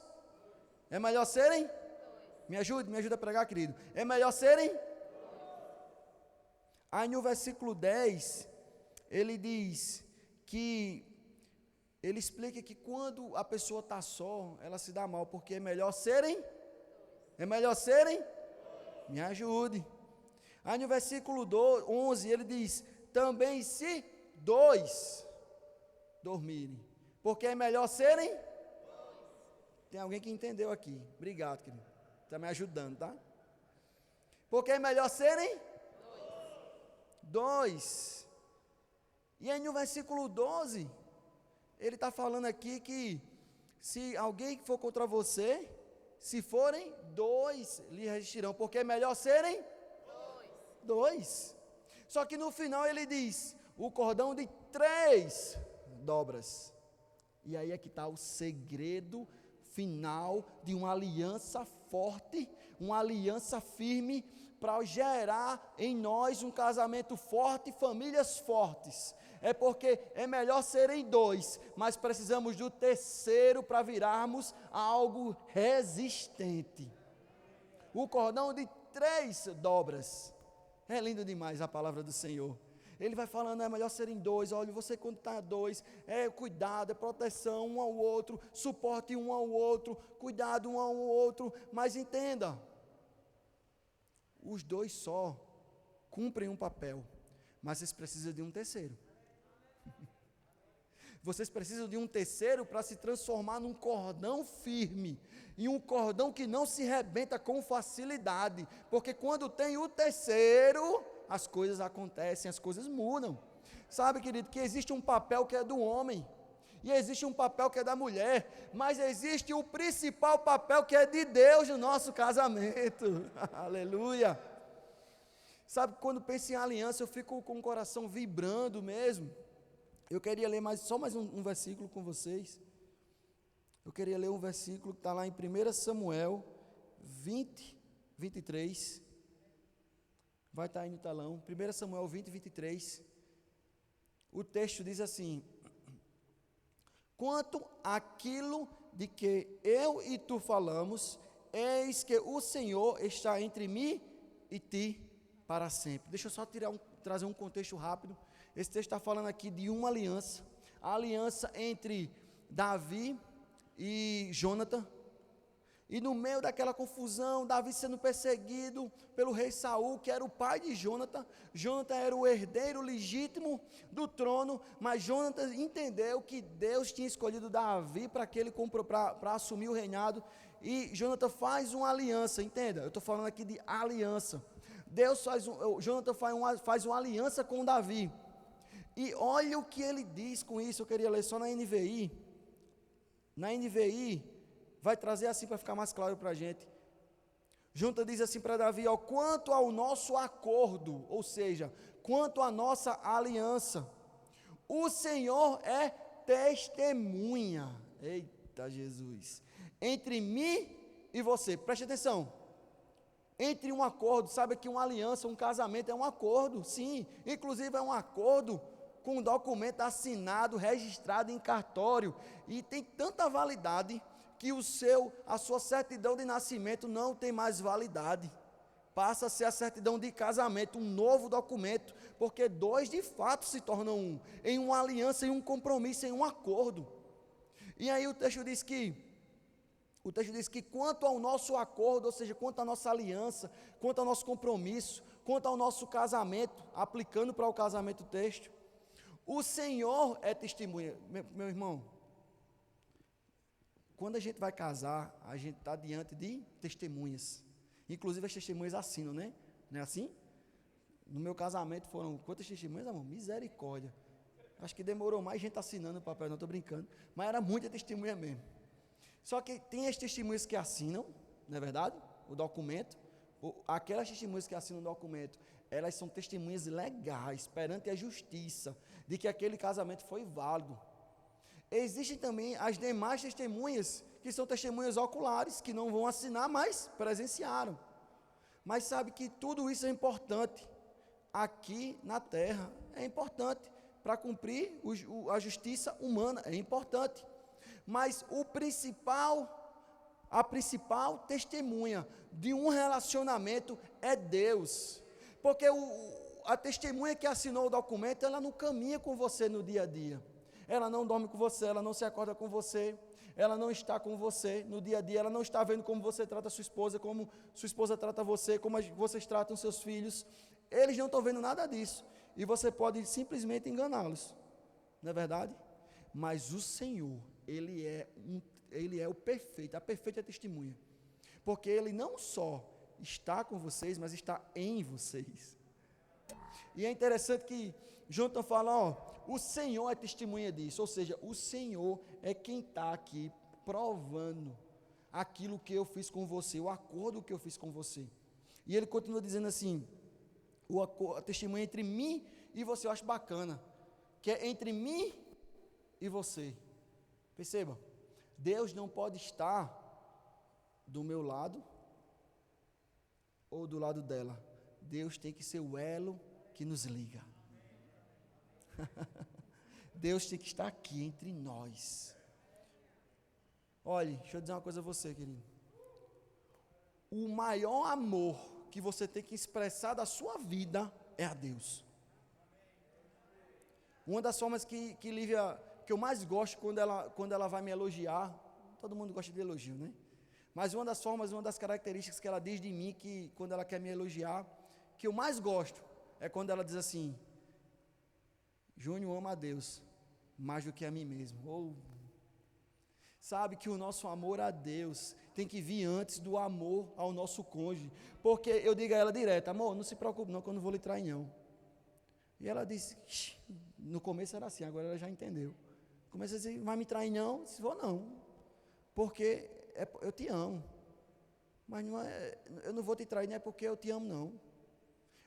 Speaker 1: É melhor serem? Me ajuda a pregar, querido. É melhor serem? Aí no versículo 10, ele diz que, ele explica que quando a pessoa está só, ela se dá mal, porque é melhor serem? É melhor serem? Me ajude. Aí no versículo 11, ele diz, também se 2 dormirem, porque é melhor serem? Tem alguém que entendeu aqui, obrigado, querido, está me ajudando, tá? Porque é melhor serem? 2. E aí no versículo 12, ele está falando aqui que se alguém for contra você, se forem 2 lhe resistirão, porque é melhor serem 2. Só que no final ele diz, o cordão de 3 dobras. E aí é que está o segredo final de uma aliança forte, uma aliança firme, para gerar em nós um casamento forte e famílias fortes. É porque é melhor serem 2, mas precisamos do 3º para virarmos algo resistente. O cordão de 3 dobras. É lindo demais a palavra do Senhor. Ele vai falando, é melhor serem dois, olha, você quando está dois, é cuidado, é proteção um ao outro, suporte um ao outro, cuidado um ao outro, mas entenda, os dois só cumprem um papel, mas vocês precisam de um terceiro. Vocês precisam de um terceiro para se transformar num cordão firme, e um cordão que não se rebenta com facilidade, porque quando tem o terceiro, as coisas acontecem, as coisas mudam. Sabe, querido, que existe um papel que é do homem, e existe um papel que é da mulher, mas existe o principal papel que é de Deus no nosso casamento. Aleluia! Sabe, quando penso em aliança, eu fico com o coração vibrando mesmo. Eu queria ler só mais um versículo com vocês. Eu queria ler um versículo que está lá em 1 Samuel 20, 23. Vai estar aí no telão. 1 Samuel 20, 23. O texto diz assim: quanto àquilo de que eu e tu falamos, eis que o Senhor está entre mim e ti para sempre. Deixa eu só trazer um contexto rápido. Esse texto está falando aqui de uma aliança, a aliança entre Davi e Jonatã, e no meio daquela confusão, Davi sendo perseguido pelo rei Saul, que era o pai de Jonatã. Jonatã era o herdeiro legítimo do trono, mas Jonatã entendeu que Deus tinha escolhido Davi para assumir o reinado, e Jonatã faz uma aliança, entenda, eu estou falando aqui de aliança. Jonatã faz uma aliança com Davi. E olha o que ele diz com isso, eu queria ler só na NVI. Na NVI, vai trazer assim para ficar mais claro para a gente. Jonatã diz assim para Davi, ó, quanto ao nosso acordo, ou seja, quanto à nossa aliança, o Senhor é testemunha, eita Jesus, entre mim e você, preste atenção, entre um acordo, sabe que uma aliança, um casamento é um acordo, sim, inclusive é um acordo com um documento assinado, registrado em cartório, e tem tanta validade que a sua certidão de nascimento não tem mais validade, passa a ser a certidão de casamento, um novo documento, porque dois de fato se tornam um, em uma aliança, em um compromisso, em um acordo. E aí o texto diz que quanto ao nosso acordo, ou seja, quanto à nossa aliança, quanto ao nosso compromisso, quanto ao nosso casamento, aplicando para o casamento o texto, o Senhor é testemunha. Meu irmão, quando a gente vai casar, a gente está diante de testemunhas. Inclusive as testemunhas assinam, né? Não é assim? No meu casamento foram quantas testemunhas, irmão? Misericórdia. Acho que demorou mais gente assinando o papel, não estou brincando. Mas era muita testemunha mesmo. Só que tem as testemunhas que assinam, não é verdade? O documento. Aquelas testemunhas que assinam o documento, elas são testemunhas legais, perante a justiça, de que aquele casamento foi válido. Existem também as demais testemunhas, que são testemunhas oculares, que não vão assinar, mas presenciaram. Mas sabe que tudo isso é importante, aqui na terra, é importante, para cumprir a justiça humana, é importante. Mas a principal testemunha de um relacionamento é Deus, porque a testemunha que assinou o documento, ela não caminha com você no dia a dia, ela não dorme com você, ela não se acorda com você, ela não está com você no dia a dia, ela não está vendo como você trata sua esposa, como sua esposa trata você, como vocês tratam seus filhos, eles não estão vendo nada disso, e você pode simplesmente enganá-los, não é verdade? Mas o Senhor, Ele é o perfeito, a perfeita testemunha, porque Ele não só está com vocês, mas está em vocês. E é interessante que Jonathan fala, ó, o Senhor é testemunha disso, ou seja, o Senhor é quem está aqui provando aquilo que eu fiz com você, o acordo que eu fiz com você. E ele continua dizendo assim, a testemunha entre mim e você, eu acho bacana, que é entre mim e você. Perceba, Deus não pode estar do meu lado ou do lado dela. Deus tem que ser o elo que nos liga. Deus tem que estar aqui entre nós. Olhe, deixa eu dizer uma coisa a você, querido. O maior amor que você tem que expressar da sua vida é a Deus. Uma das formas que Lívia, que eu mais gosto quando ela vai me elogiar, todo mundo gosta de elogio, né? Mas uma das formas, uma das características que ela diz de mim, que quando ela quer me elogiar, que eu mais gosto, é quando ela diz assim: Júnior ama a Deus mais do que a mim mesmo. Ou sabe que o nosso amor a Deus tem que vir antes do amor ao nosso cônjuge, porque eu digo a ela direto: amor, não se preocupe não, que eu não vou lhe trair não. E ela disse, no começo era assim, agora ela já entendeu. Comecei a dizer: vai me trair não? Eu disse: vou não, porque eu te amo, mas não é, eu não vou te trair não é porque eu te amo não.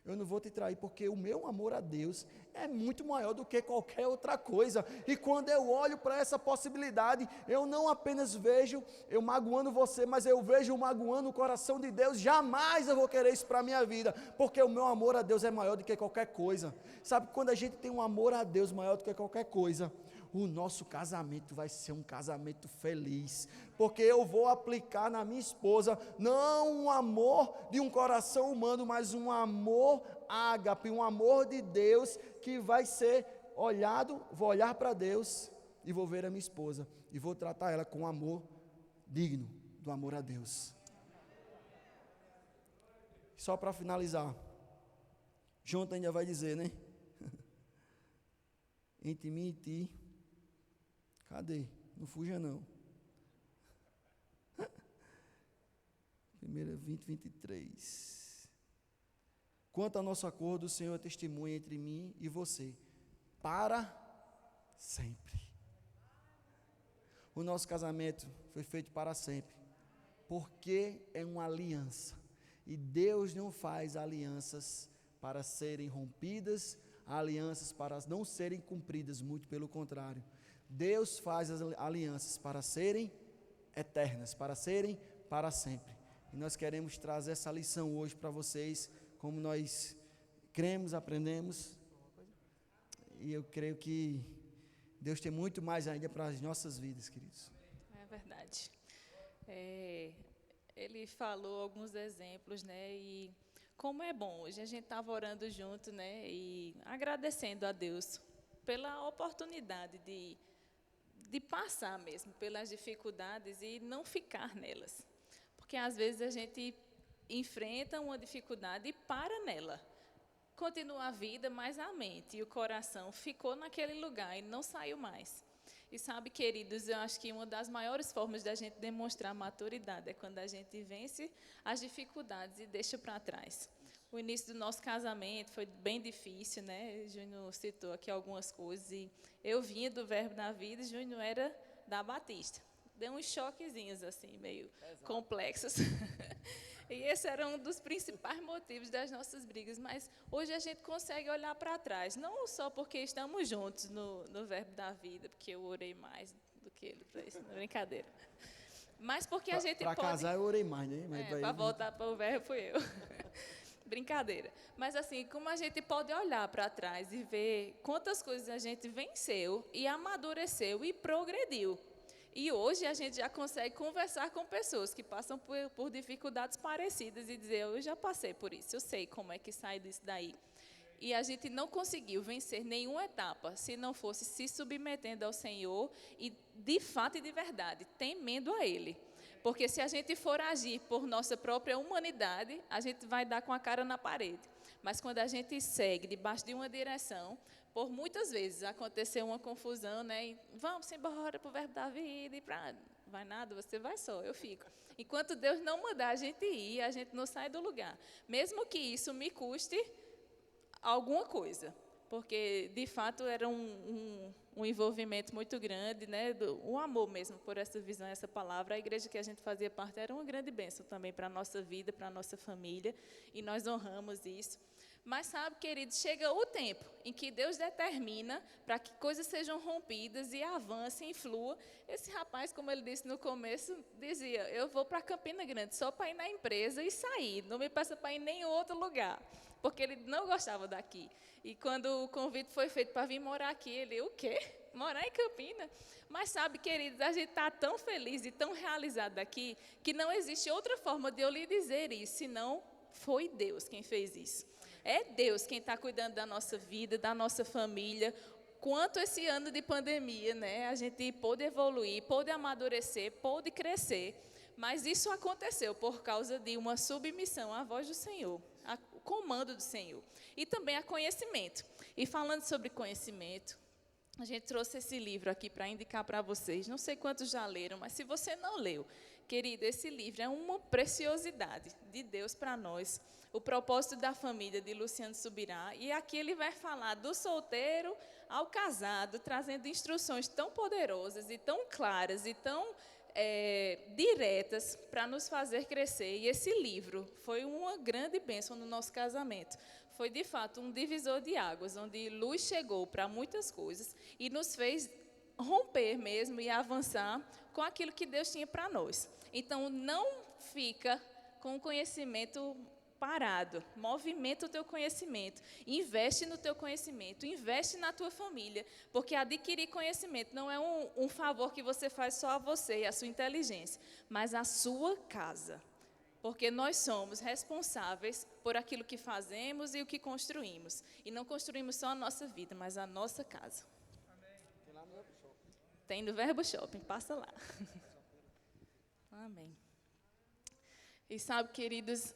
Speaker 1: Eu não vou te trair porque o meu amor a Deus é muito maior do que qualquer outra coisa. E quando eu olho para essa possibilidade, eu não apenas vejo eu magoando você, mas eu vejo magoando o coração de Deus. Jamais eu vou querer isso para a minha vida, porque o meu amor a Deus é maior do que qualquer coisa. Sabe, quando a gente tem um amor a Deus maior do que qualquer coisa, o nosso casamento vai ser um casamento feliz, porque eu vou aplicar na minha esposa, não um amor de um coração humano, mas um amor ágape, um amor de Deus, que vai ser olhado, vou olhar para Deus, e vou ver a minha esposa, e vou tratar ela com amor digno do amor a Deus. Só para finalizar, Jonathan ainda vai dizer, né? Entre mim e ti, cadê? Não fuja não. 1 23. Quanto ao nosso acordo, o Senhor testemunha entre mim e você, para sempre. O nosso casamento foi feito para sempre, porque é uma aliança. E Deus não faz alianças para serem rompidas, alianças para não serem cumpridas, muito pelo contrário. Deus faz as alianças para serem eternas, para serem para sempre. E nós queremos trazer essa lição hoje para vocês, como nós cremos, aprendemos. E eu creio que Deus tem muito mais ainda para as nossas vidas, queridos.
Speaker 2: É verdade. Ele falou alguns exemplos, né? E como é bom, hoje a gente estava orando junto, né? E agradecendo a Deus pela oportunidade de passar mesmo pelas dificuldades e não ficar nelas. Porque às vezes a gente enfrenta uma dificuldade e para nela. Continua a vida, mas a mente e o coração ficou naquele lugar e não saiu mais. E sabe, queridos, eu acho que uma das maiores formas da gente demonstrar maturidade é quando a gente vence as dificuldades e deixa para trás. O início do nosso casamento foi bem difícil, né? Júnior citou aqui algumas coisas. E eu vinha do Verbo da Vida e Júnior era da Batista. Deu uns choquezinhos, assim, meio complexos. E esse era um dos principais motivos das nossas brigas. Mas hoje a gente consegue olhar para trás. Não só porque estamos juntos no Verbo da Vida, porque eu orei mais do que ele para isso, brincadeira. Mas porque a gente pode...
Speaker 1: Para casar eu orei mais, né?
Speaker 2: Para voltar para o Verbo fui eu. Brincadeira. Mas assim, como a gente pode olhar para trás e ver quantas coisas a gente venceu e amadureceu e progrediu. E hoje a gente já consegue conversar com pessoas que passam por dificuldades parecidas e dizer: eu já passei por isso, eu sei como é que sai disso daí. E a gente não conseguiu vencer nenhuma etapa se não fosse se submetendo ao Senhor e, de fato e de verdade, temendo a Ele. Porque se a gente for agir por nossa própria humanidade, a gente vai dar com a cara na parede. Mas quando a gente segue debaixo de uma direção, por muitas vezes aconteceu uma confusão, né? E vamos embora para o Verbo da Vida, e para... vai nada, você vai só, eu fico. Enquanto Deus não mandar a gente ir, a gente não sai do lugar. Mesmo que isso me custe alguma coisa. Porque, de fato, era um envolvimento muito grande, né? Um amor mesmo por essa visão, essa palavra. A igreja que a gente fazia parte era uma grande bênção também para a nossa vida, para a nossa família, e nós honramos isso. Mas, sabe, queridos, chega o tempo em que Deus determina para que coisas sejam rompidas e avancem e flua. Esse rapaz, como ele disse no começo, dizia: eu vou para Campina Grande só para ir na empresa e sair, não me peça para ir em nenhum outro lugar, porque ele não gostava daqui. E quando o convite foi feito para vir morar aqui, ele: o quê? Morar em Campina? Mas sabe, queridos, a gente está tão feliz e tão realizado aqui, que não existe outra forma de eu lhe dizer isso, senão foi Deus quem fez isso. É Deus quem está cuidando da nossa vida, da nossa família. quanto esse ano de pandemia, né, a gente pôde evoluir, pôde amadurecer, pôde crescer, mas isso aconteceu por causa de uma submissão à voz do Senhor, ao comando do Senhor, e também a conhecimento. E falando sobre conhecimento, a gente trouxe esse livro aqui para indicar para vocês. Não sei quantos já leram, mas se você não leu, querido, esse livro é uma preciosidade de Deus para nós. O Propósito da Família, de Luciano Subirá. E aqui ele vai falar do solteiro ao casado, trazendo instruções tão poderosas e tão claras e tão diretas para nos fazer crescer. E esse livro foi uma grande bênção no nosso casamento. Foi, de fato, um divisor de águas, onde luz chegou para muitas coisas e nos fez romper mesmo e avançar com aquilo que Deus tinha para nós. Então, não fica com o conhecimento parado, movimenta o teu conhecimento, investe no teu conhecimento, investe na tua família, porque adquirir conhecimento não é um favor que você faz só a você e a sua inteligência, mas a sua casa. Porque nós somos responsáveis por aquilo que fazemos e o que construímos. E não construímos só a nossa vida, mas a nossa casa.
Speaker 1: Amém. Tem lá no Verbo Shopping.
Speaker 2: Tem no Verbo Shopping, passa lá. Amém. E sabe, queridos,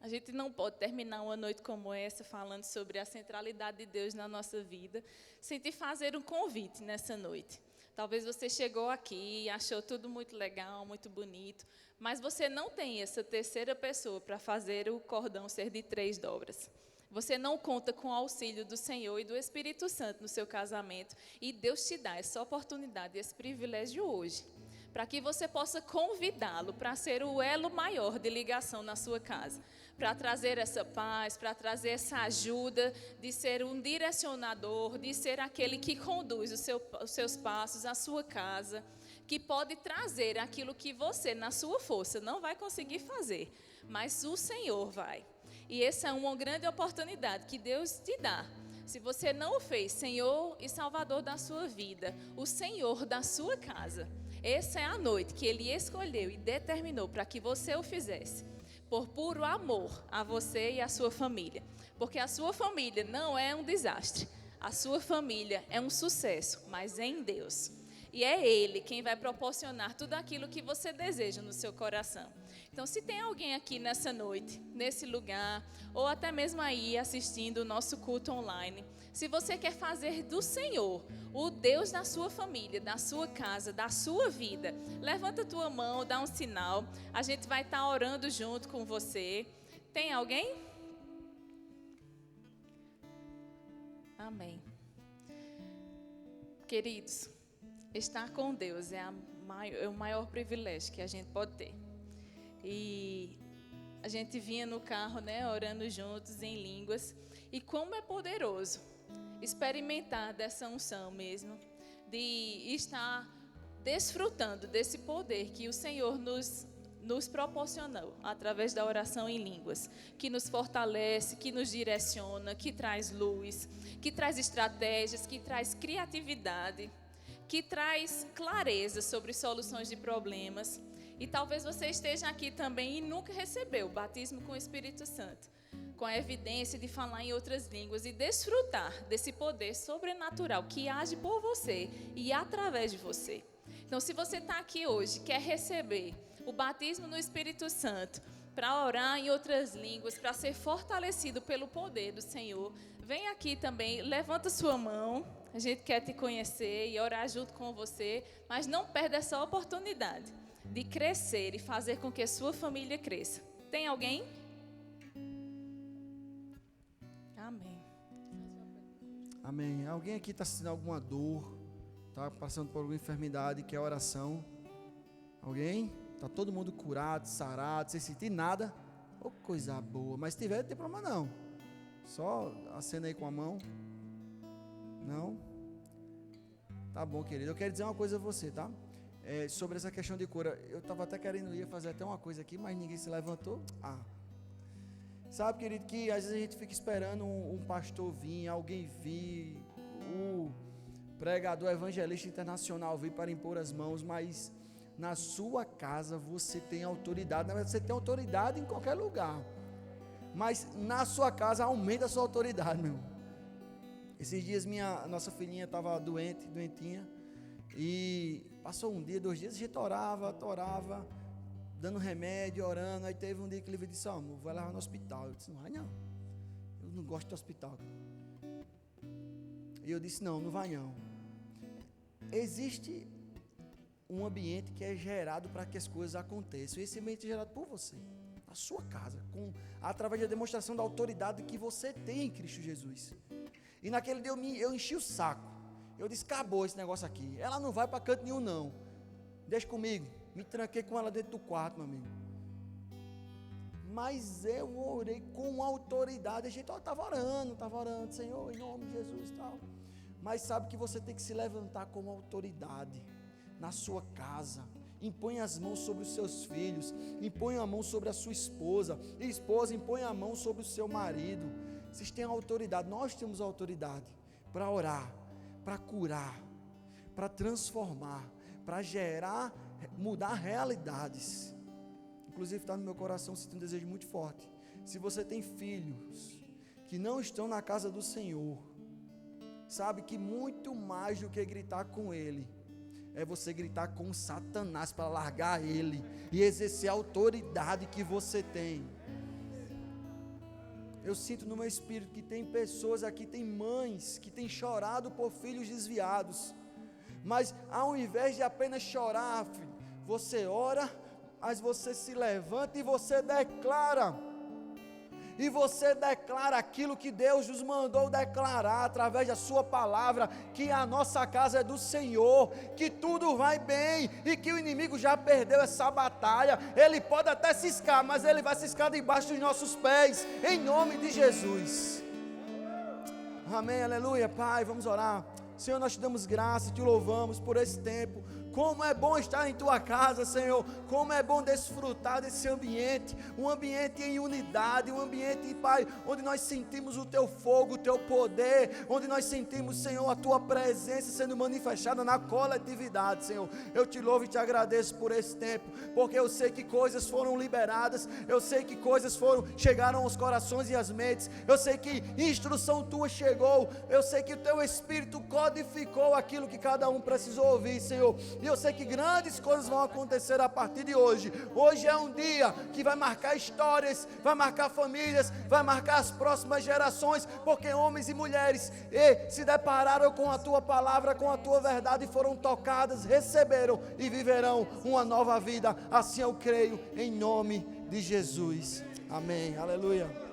Speaker 2: a gente não pode terminar uma noite como essa falando sobre a centralidade de Deus na nossa vida sem te fazer um convite nessa noite. Talvez você chegou aqui e achou tudo muito legal, muito bonito, mas você não tem essa terceira pessoa para fazer o cordão ser de 3 dobras. Você não conta com o auxílio do Senhor e do Espírito Santo no seu casamento, e Deus te dá essa oportunidade, esse privilégio hoje, para que você possa convidá-lo para ser o elo maior de ligação na sua casa, para trazer essa paz, para trazer essa ajuda, de ser um direcionador, de ser aquele que conduz os seus passos, a sua casa, que pode trazer aquilo que você, na sua força, não vai conseguir fazer, mas o Senhor vai. E essa é uma grande oportunidade que Deus te dá. Se você não o fez Senhor e Salvador da sua vida, o Senhor da sua casa, essa é a noite que Ele escolheu e determinou para que você o fizesse, por puro amor a você e a sua família. Porque a sua família não é um desastre, a sua família é um sucesso, mas em Deus. E é Ele quem vai proporcionar tudo aquilo que você deseja no seu coração. Então, se tem alguém aqui nessa noite, nesse lugar, ou até mesmo aí assistindo o nosso culto online, se você quer fazer do Senhor o Deus da sua família, da sua casa, da sua vida, levanta a tua mão, dá um sinal, a gente vai estar orando junto com você. Tem alguém? Amém. Queridos, estar com Deus é o maior privilégio que a gente pode ter. E a gente vinha no carro, né, orando juntos em línguas. E como é poderoso experimentar dessa unção mesmo, de estar desfrutando desse poder que o Senhor nos proporcionou através da oração em línguas, que nos fortalece, que nos direciona, que traz luz, que traz estratégias, que traz criatividade, que traz clareza sobre soluções de problemas. E talvez você esteja aqui também e nunca recebeu o batismo com o Espírito Santo, com a evidência de falar em outras línguas e desfrutar desse poder sobrenatural que age por você e através de você. Então, se você está aqui hoje, quer receber o batismo no Espírito Santo, para orar em outras línguas, para ser fortalecido pelo poder do Senhor, vem aqui também, levanta sua mão, a gente quer te conhecer e orar junto com você, mas não perda essa oportunidade de crescer e fazer com que a sua família cresça. Tem alguém? Amém.
Speaker 1: Amém. Alguém aqui está sentindo alguma dor, está passando por alguma enfermidade, quer oração? Alguém? Está todo mundo curado, sarado, sem sentir nada? Oh, coisa boa. Mas se tiver, não tem problema não. Só acena aí com a mão. Não? Tá bom, querido. Eu quero dizer uma coisa a você, tá? Sobre essa questão de cura. Eu estava até querendo ir fazer até uma coisa aqui, mas ninguém se levantou. Sabe, querido, que às vezes a gente fica esperando um pastor vir, alguém vir, o pregador evangelista internacional vir para impor as mãos, mas na sua casa você tem autoridade. Na verdade, você tem autoridade em qualquer lugar, mas na sua casa aumenta a sua autoridade, meu irmão. Esses dias nossa filhinha estava doentinha, e passou um dia, 2 dias, a gente orava, dando remédio, orando. Aí teve um dia que ele veio e disse: amor, vai levar no hospital. Eu disse: não vai não, eu não gosto de hospital. E eu disse: não vai não. Existe um ambiente que é gerado para que as coisas aconteçam. Esse ambiente é gerado por você, na sua casa, através da demonstração da autoridade que você tem em Cristo Jesus. E naquele dia eu enchi o saco. Eu disse: acabou esse negócio aqui. Ela não vai para canto nenhum não. Deixa comigo. Me tranquei com ela dentro do quarto, meu amigo. Mas eu orei com autoridade. A gente estava orando, Senhor, em nome de Jesus e tal. Mas sabe que você tem que se levantar como autoridade na sua casa. Impõe as mãos sobre os seus filhos, impõe a mão sobre a sua esposa, e esposa, impõe a mão sobre o seu marido. Vocês têm autoridade, nós temos autoridade para orar, para curar, para transformar, para gerar, mudar realidades. Inclusive está no meu coração, sinto um desejo muito forte. Se você tem filhos que não estão na casa do Senhor, sabe que muito mais do que gritar com ele, é você gritar com Satanás para largar ele e exercer a autoridade que você tem. Eu sinto no meu espírito que tem pessoas aqui, tem mães que têm chorado por filhos desviados, mas ao invés de apenas chorar, filho, você ora, mas você se levanta e você declara. E você declara aquilo que Deus nos mandou declarar através da sua palavra, que a nossa casa é do Senhor, que tudo vai bem e que o inimigo já perdeu essa batalha. Ele pode até ciscar, mas ele vai ciscar debaixo dos nossos pés, em nome de Jesus. Amém, aleluia. Pai, vamos orar. Senhor, nós te damos graça, te louvamos por esse tempo. Como é bom estar em tua casa, Senhor. Como é bom desfrutar desse ambiente, um ambiente em unidade, um ambiente, Pai, onde nós sentimos o teu fogo, o teu poder, onde nós sentimos, Senhor, a tua presença sendo manifestada na coletividade, Senhor. Eu te louvo e te agradeço por esse tempo, porque eu sei que coisas foram liberadas, eu sei que coisas chegaram aos corações e às mentes, eu sei que instrução tua chegou, eu sei que o teu Espírito codificou aquilo que cada um precisou ouvir, Senhor. E eu sei que grandes coisas vão acontecer a partir de hoje. Hoje é um dia que vai marcar histórias, vai marcar famílias, vai marcar as próximas gerações, porque homens e mulheres se depararam com a tua palavra, com a tua verdade, e foram tocadas, receberam e viverão uma nova vida. Assim eu creio, em nome de Jesus. Amém. Aleluia.